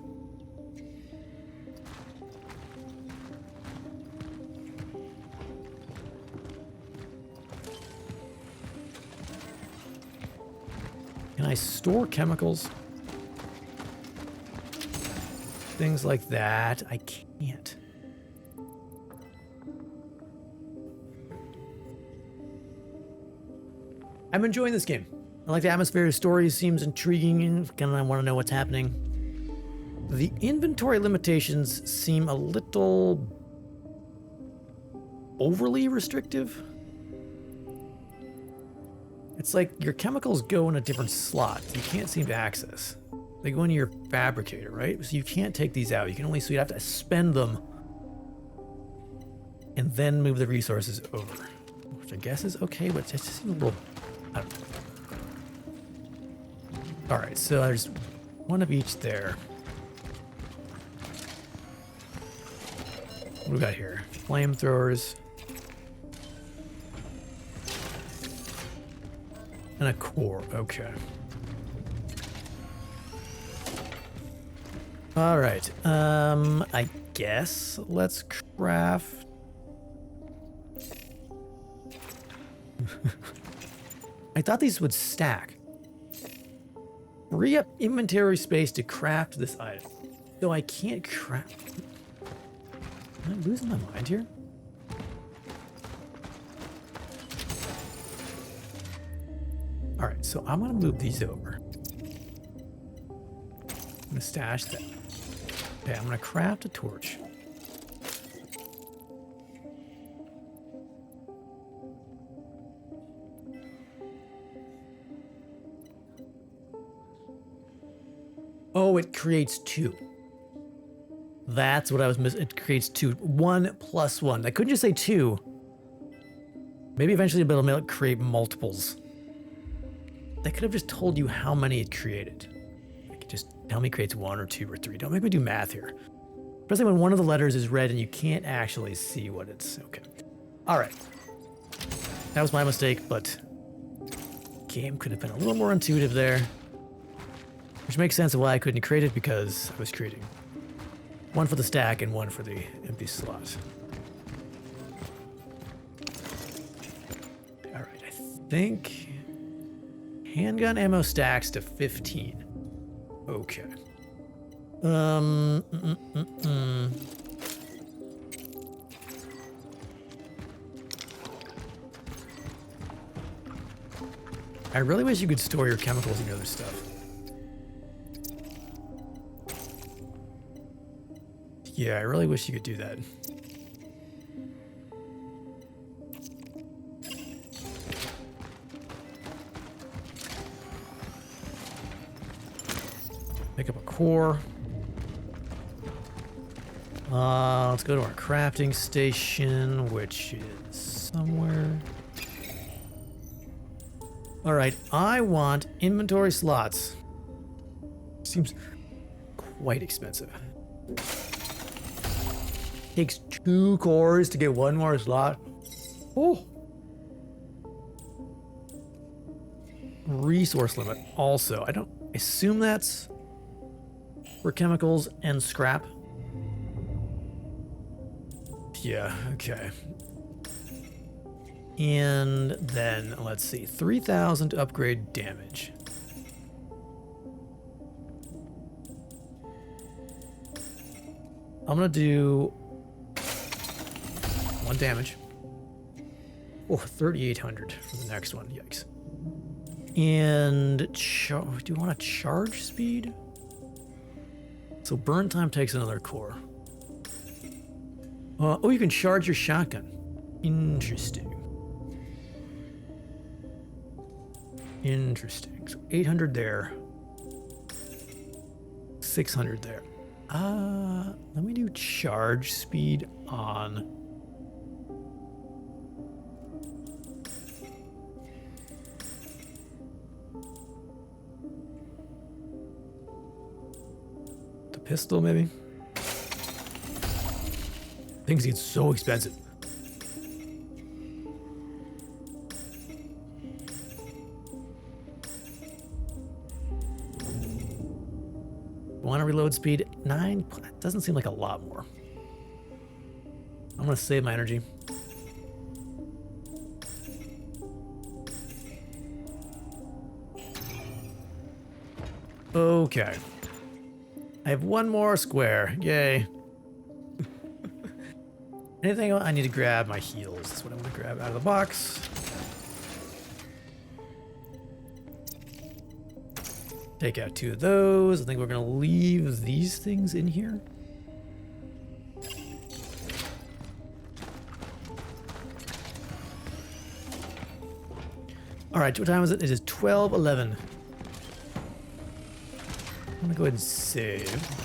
Can I store chemicals? Things like that, I can't. I'm enjoying this game. I like the atmosphere, the story seems intriguing, and kind of want to know what's happening. The inventory limitations seem a little overly restrictive. It's like your chemicals go in a different slot you can't seem to access. They go into your fabricator, right? So you can't take these out. You can only, so you have to spend them and then move the resources over. Which I guess is okay, but it just seems a little, I don't know. All right, so there's one of each there. What do we got here? Flamethrowers. And a core, okay. All right. I guess let's craft. I thought these would stack. Free up inventory space to craft this item. Though I can't craft. Am I losing my mind here? All right, so I'm gonna move these over. I'm gonna stash them. Okay, I'm gonna craft a torch. Oh, it creates two. That's what I was missing. It creates two. 1 plus 1. I couldn't just say 2. Maybe eventually it'll be able to create multiples. They could have just told you how many it created. Like, just tell me it creates 1 or 2 or 3. Don't make me do math here. Especially when one of the letters is red and you can't actually see what it's... Okay. Alright. That was my mistake, but... game could have been a little more intuitive there. Which makes sense of why I couldn't create it, because I was creating one for the stack and one for the empty slot. Alright, I think... handgun ammo stacks to 15. Okay. I really wish you could store your chemicals and other stuff. Yeah, I really wish you could do that. Pick up a core. Let's go to our crafting station, which is somewhere. All right, I want inventory slots. Seems quite expensive. Takes 2 cores to get 1 more slot. Oh. Resource limit also. I assume that's for chemicals and scrap. Yeah, okay. And then, let's see, 3,000 to upgrade damage. I'm gonna do 1 damage. Oh, 3,800 for the next one, yikes. And do you want a charge speed? So burn time takes another core. Oh, you can charge your shotgun. Interesting. Interesting. So 800 there. 600 there. Let me do charge speed on. The pistol, maybe? Things get so expensive. Want to reload speed? 9? Doesn't seem like a lot more. I'm going to save my energy. Okay. I have 1 more square. Yay. Anything else? I need to grab my heals. That's what I'm going to grab out of the box. Take out 2 of those. I think we're going to leave these things in here. All right, what time is it? It is 12:11. I'm going to go ahead and save.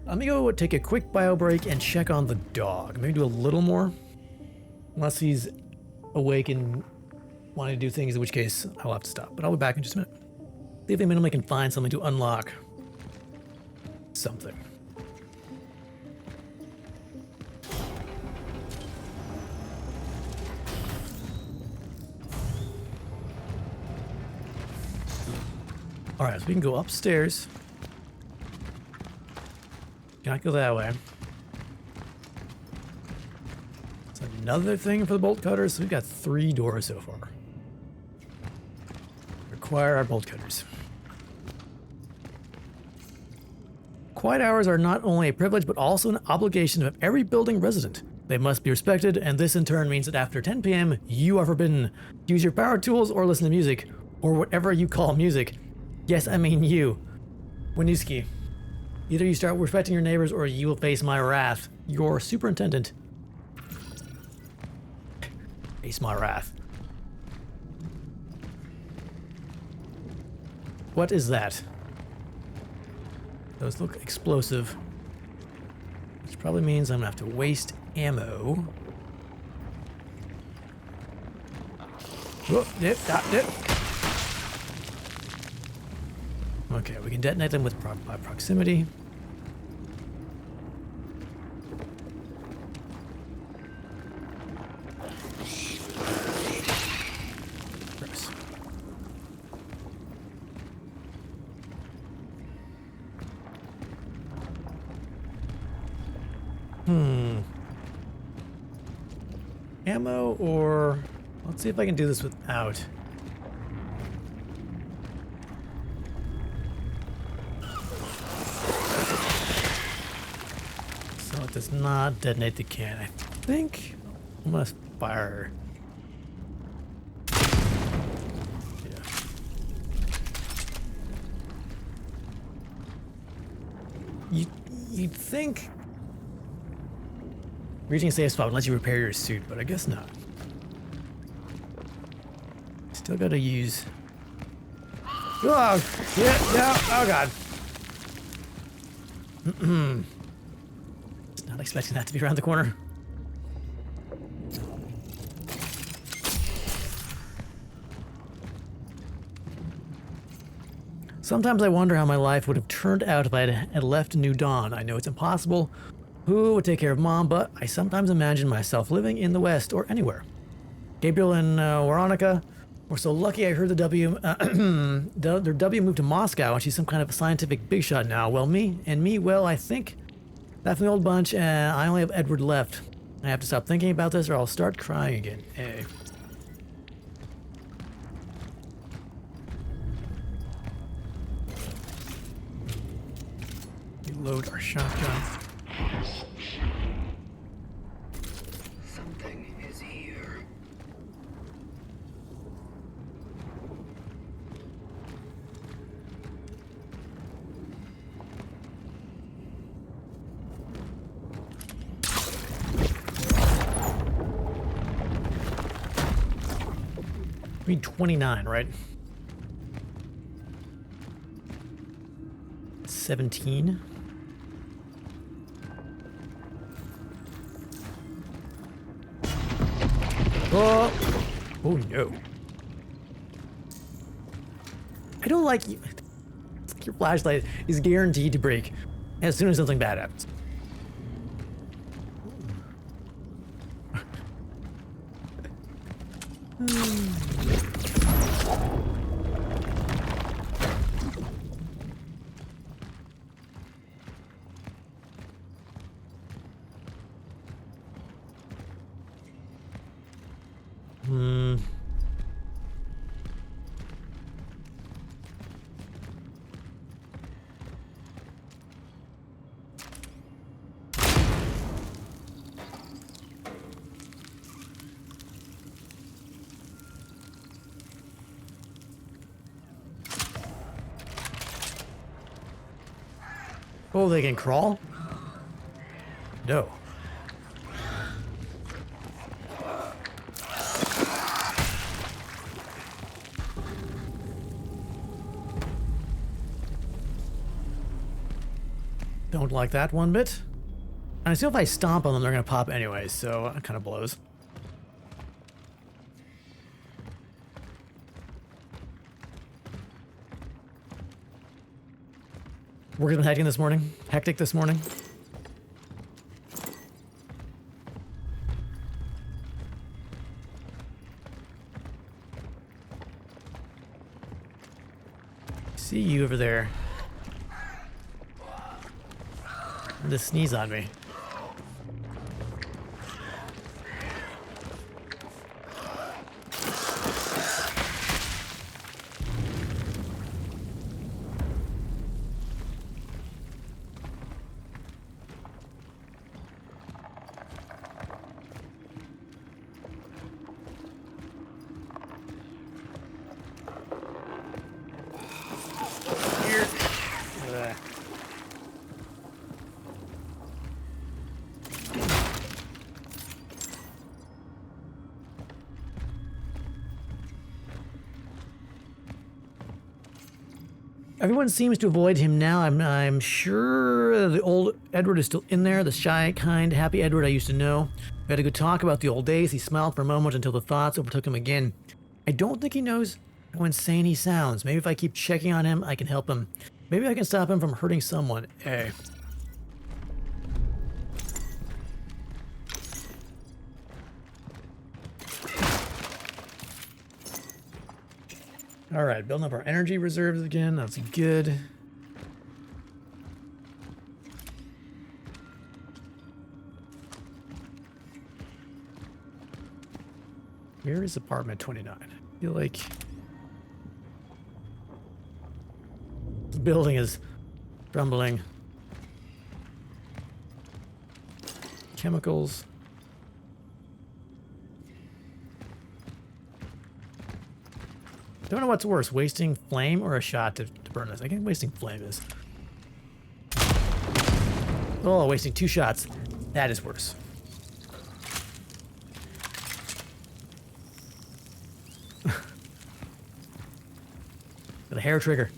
Let me go take a quick bio break and check on the dog. Maybe do a little more. Unless he's awake and wanting to do things, in which case I'll have to stop. But I'll be back in just a minute. See if they minimally can find something to unlock something. Alright, so we can go upstairs. Cannot go that way. It's another thing for the bolt cutters. So we've got 3 doors so far. Require our bolt cutters. Quiet hours are not only a privilege, but also an obligation of every building resident. They must be respected, and this in turn means that after 10 p.m., you are forbidden to use your power tools or listen to music, or whatever you call music. Yes, I mean you. Winooski. Either you start respecting your neighbors, or you will face my wrath. Your superintendent. Face my wrath. What is that? Those look explosive. Which probably means I'm gonna have to waste ammo. Whoop, dip, dip, dip. Okay, we can detonate them with by proximity. Gross. Ammo, or let's see if I can do this without. So it does not detonate the can. I think I'm gonna fire. Yeah. You'd think reaching a safe spot would let you repair your suit, but I guess not. Still gotta use. Oh, shit, no, oh god. Not expecting that to be around the corner. Sometimes I wonder how my life would have turned out if I had left New Dawn. I know it's impossible. Who would take care of Mom? But I sometimes imagine myself living in the West or anywhere. Gabriel and Veronica were so lucky. I heard the their W moved to Moscow, and she's some kind of a scientific big shot now. Well, well, I think that from the old bunch. I only have Edward left. I have to stop thinking about this, or I'll start crying again. Hey. Reload our shotgun. Something is here. I mean 29, right? 17. Oh! Oh no. I don't like you. Your flashlight is guaranteed to break as soon as something bad happens. Oh, they can crawl? No. Don't like that one bit. And I assume if I stomp on them, they're gonna pop anyway, so it kind of blows. Work has been hectic this morning. Hectic this morning. See you over there. Just sneeze on me. Everyone seems to avoid him now. I'm sure the old Edward is still in there, the shy, kind, happy Edward I used to know. We had a good talk about the old days. He smiled for a moment until the thoughts overtook him again. I don't think he knows how insane he sounds. Maybe if I keep checking on him, I can help him. Maybe I can stop him from hurting someone. Hey. All right, building up our energy reserves again. That's good. Where is apartment 29? I feel like this building is crumbling. Chemicals. Don't know what's worse, wasting flame or a shot to burn this. I think wasting flame is. Oh, wasting 2 shots. That is worse. Got a hair trigger.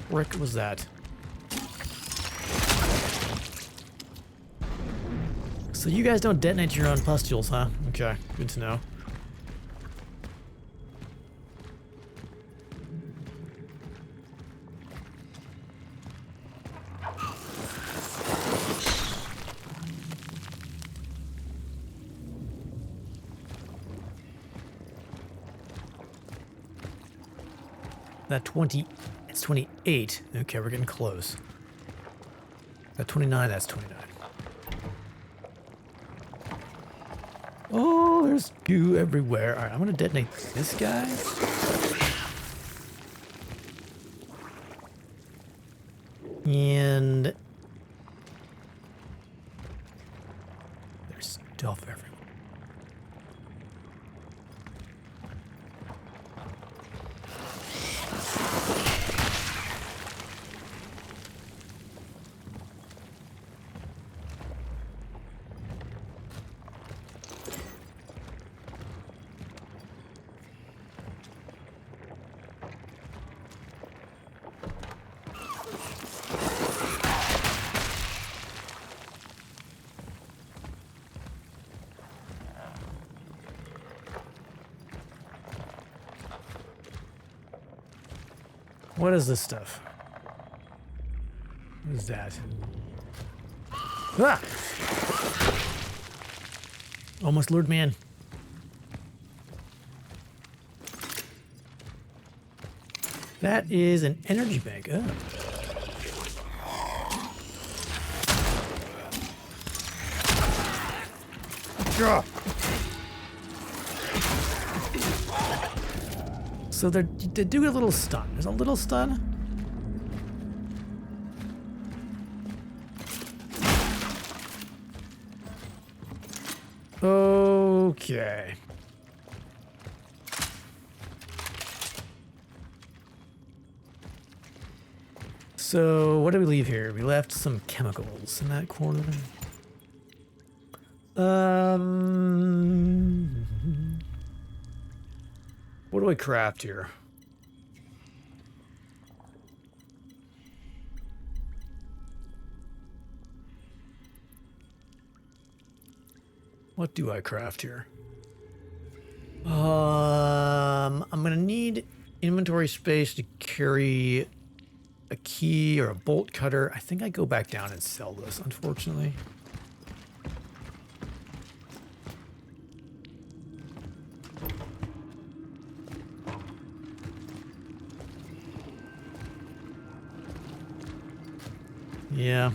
Frick was that? So you guys don't detonate your own pustules, huh? Okay, good to know. That 20, it's 28. Okay, we're getting close. That 29, that's 29. Oh, there's goo everywhere. All right, I'm gonna detonate this guy. And there's stuff everywhere. What is this stuff? What is that? Ah! Almost lured me in. That is an energy bank. Oh. Sure. So they do a little stun. There's a little stun. Okay. So what did we leave here? We left some chemicals in that corner. What do I craft here? What do I craft here? I'm gonna need inventory space to carry a key or a bolt cutter. I think I go back down and sell this, unfortunately. Yeah.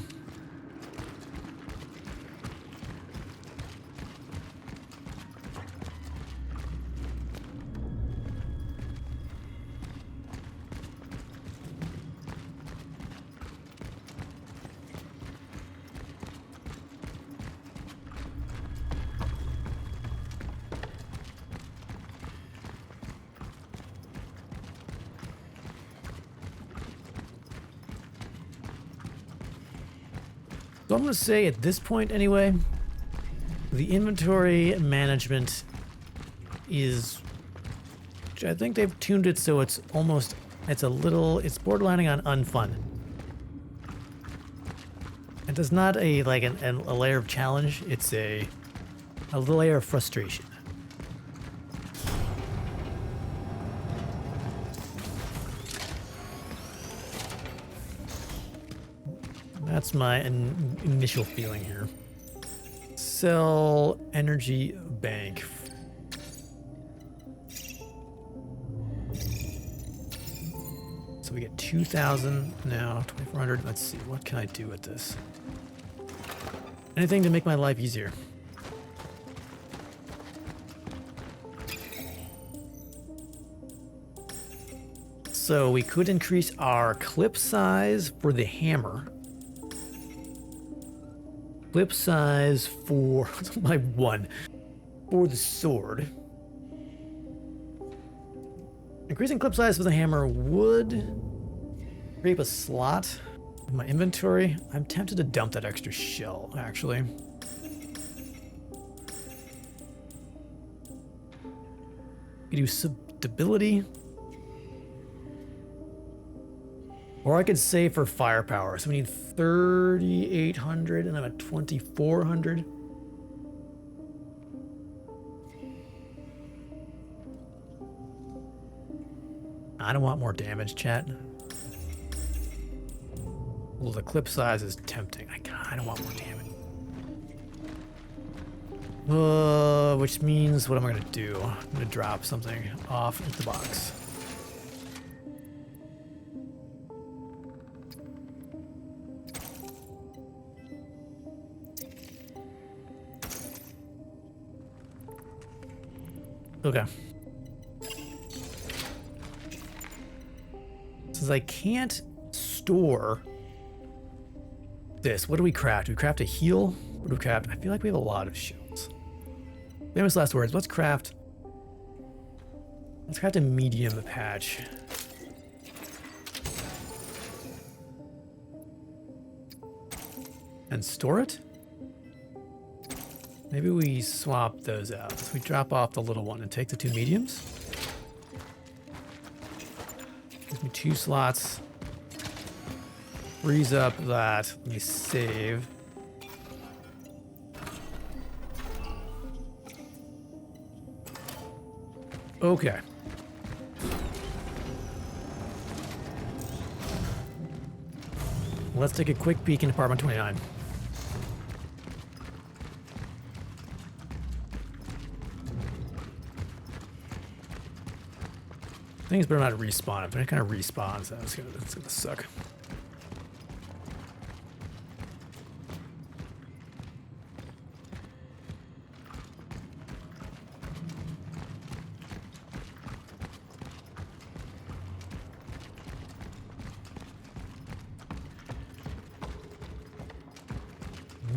So I'm going to say at this point anyway, the inventory management is, I think they've tuned it so it's almost, it's borderlining on unfun. It does not a layer of challenge, it's a layer of frustration. That's my initial feeling here. Sell energy bank. So we get 2,000 now, 2,400. Let's see, what can I do with this? Anything to make my life easier. So we could increase our clip size for the hammer. Clip size for my one for the sword. Increasing clip size for the hammer would create a slot in my inventory. I'm tempted to dump that extra shell, actually. We do stability. Or I could save for firepower. So we need 3,800 and I'm at 2,400. I don't want more damage, chat. Well, the clip size is tempting. I kind of want more damage. Which means, what am I going to do? I'm going to drop something off into the box. Okay. Since I can't store this, what do we craft? Do we craft a heal? What do we craft? I feel like we have a lot of shields. Famous last words. Let's craft a medium patch. And store it? Maybe we swap those out. So we drop off the little one and take the two mediums. Gives me 2 slots. Frees up that. Let me save. Okay. Let's take a quick peek in apartment 29. Things better not respawn. If it kind of respawns, that's gonna suck.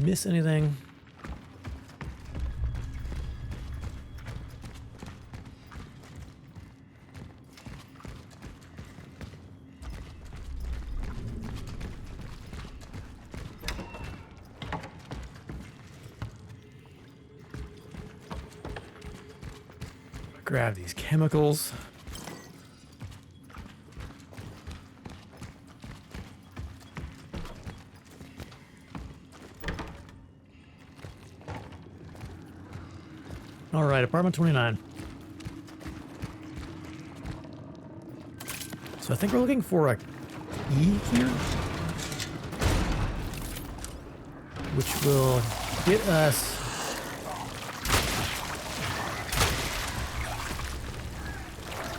Miss anything? Grab these chemicals. All right, apartment 29. So I think we're looking for a key here, which will get us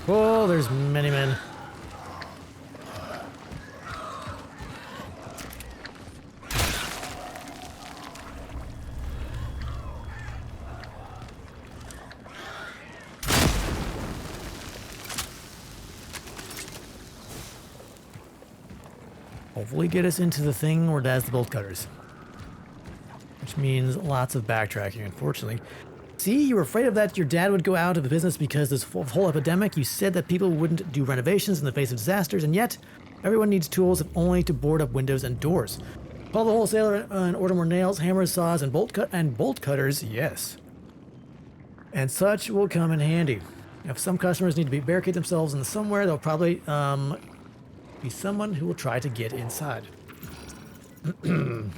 oh, there's many men. Hopefully get us into the thing where it has the bolt cutters. Which means lots of backtracking, unfortunately. See, you were afraid of that your dad would go out of business because this whole epidemic. You said that people wouldn't do renovations in the face of disasters, and yet everyone needs tools if only to board up windows and doors. Call the wholesaler and order more nails, hammers, saws, and bolt cutters, yes. And such will come in handy. If some customers need to barricade themselves in somewhere, there'll probably be someone who will try to get inside. The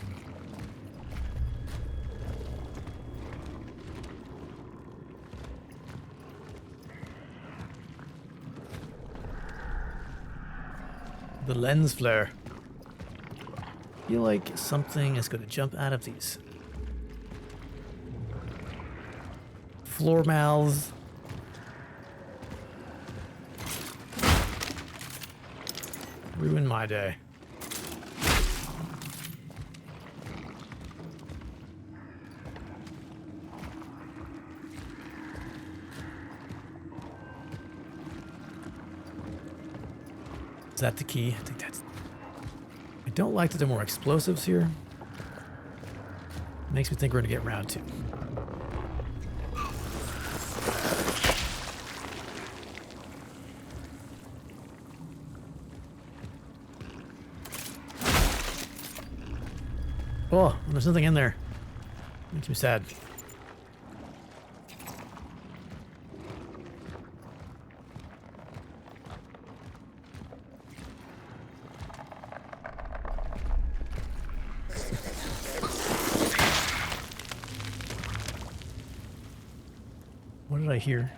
lens flare. I feel like something is going to jump out of these floor mouths. Ruin my day. Is that the key? I think that's... I don't like that there are more explosives here. Makes me think we're gonna get round 2. Oh, there's nothing in there. Makes me sad. What did I hear?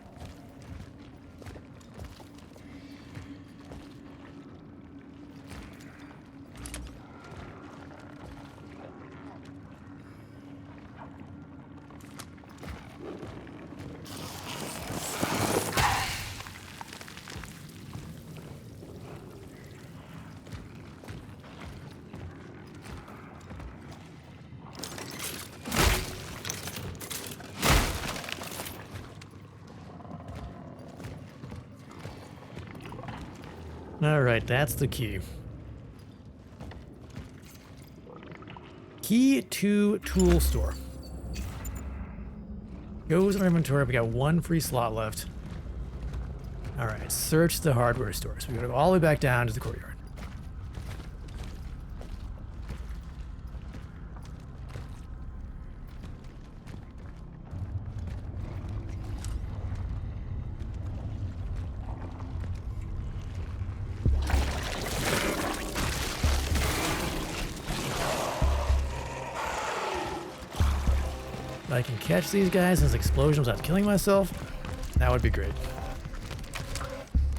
Alright, that's the key. Key to tool store. Goes in our inventory. We got 1 free slot left. Alright, search the hardware store. So we gotta go all the way back down to the courtyard. If I can catch these guys as explosions without killing myself, that would be great.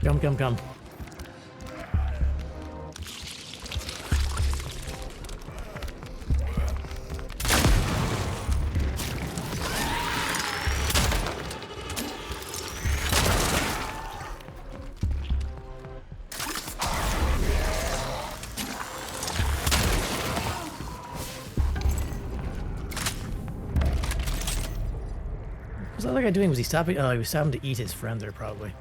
Come, come, come. What's the other guy doing? Was he stopping? Oh, he was stopping to eat his friend there, probably.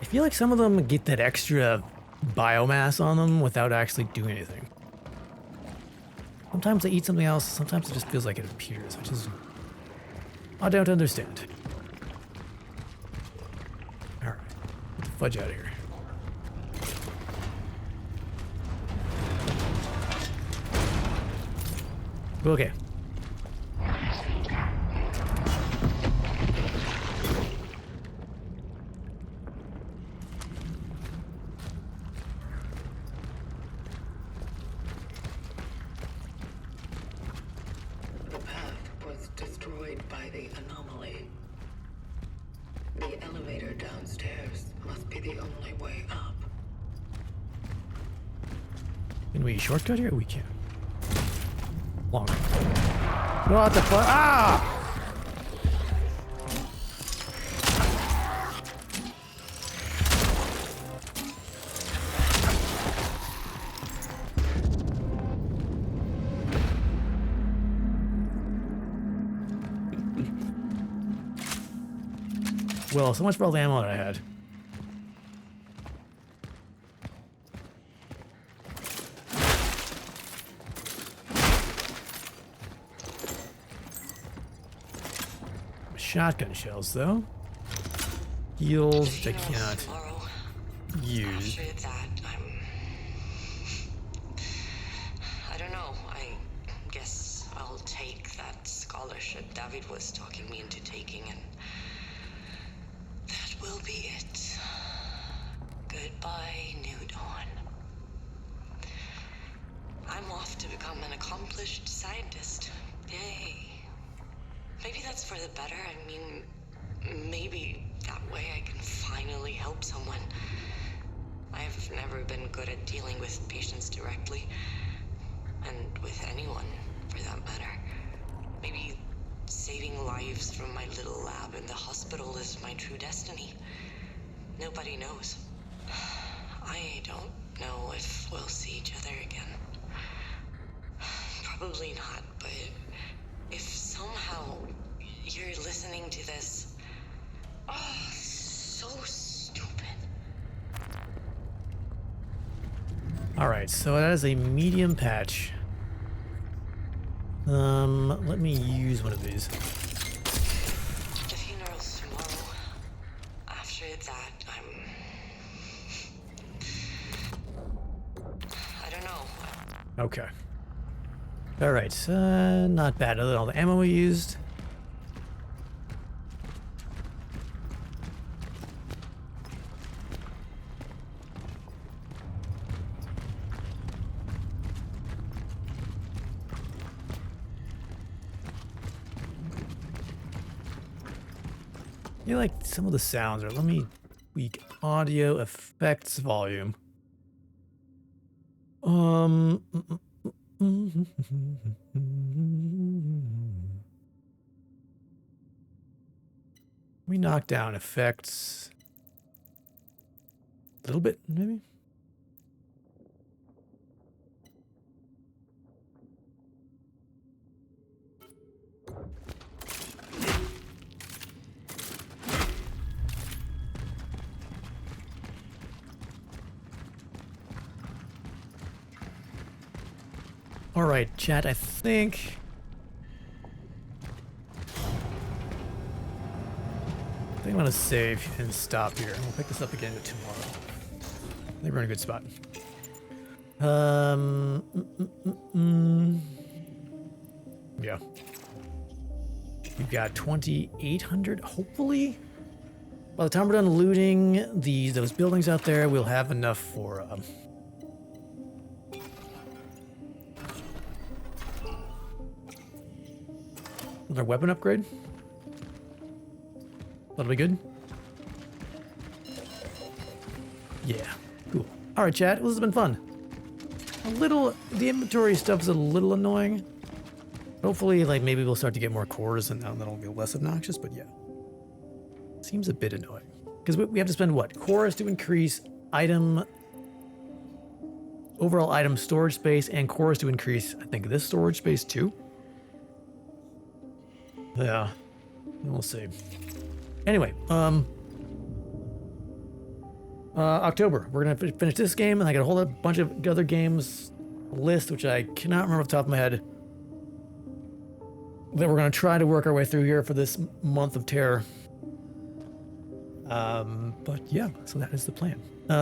I feel like some of them get that extra biomass on them without actually doing anything. Sometimes they eat something else, sometimes it just feels like it appears, which is... I don't understand. Alright, get the fudge out of here. Okay. Can we shortcut here? We can. Long. What the fuck? Ah! Well, so much for all the ammo that I had. shotgun shells, though. Heals, which I cannot Tomorrow, use. after that, I don't know. I guess I'll take that scholarship David was talking me into taking, and that will be it. Goodbye, New Dawn. I'm off to become an accomplished scientist. Yay. Maybe that's for the better. I mean, maybe that way I can finally help someone. I've never been good at dealing with patients directly, and with anyone, for that matter. Maybe saving lives from my little lab in the hospital is my true destiny. Nobody knows. I don't know if we'll see each other again. Probably not, but if somehow you're listening to this... Oh, so stupid. Alright, so that is a medium patch. Let me use one of these. The funeral's tomorrow. After that, I don't know. Okay. Alright, not bad. Other than all the ammo we used. I like some of the sounds, or let me tweak audio effects volume. We knock down effects a little bit, maybe. All right, chat, I think I'm going to save and stop here. We'll pick this up again tomorrow. I think we're in a good spot. Yeah. We've got 2,800, hopefully. By the time we're done looting those buildings out there, we'll have enough for... another weapon upgrade. That'll be good. Yeah, cool. All right, chat. Well, this has been fun. The inventory stuff is a little annoying. Hopefully, like, maybe we'll start to get more cores and that'll be less obnoxious, but yeah. Seems a bit annoying. Because we have to spend, what? Cores to increase overall item storage space, and cores to increase, I think, this storage space too. Yeah, we'll see. Anyway, October, we're gonna finish this game, and I got a whole bunch of other games list, which I cannot remember off the top of my head, that we're gonna try to work our way through here for this month of terror. But yeah, so that is the plan.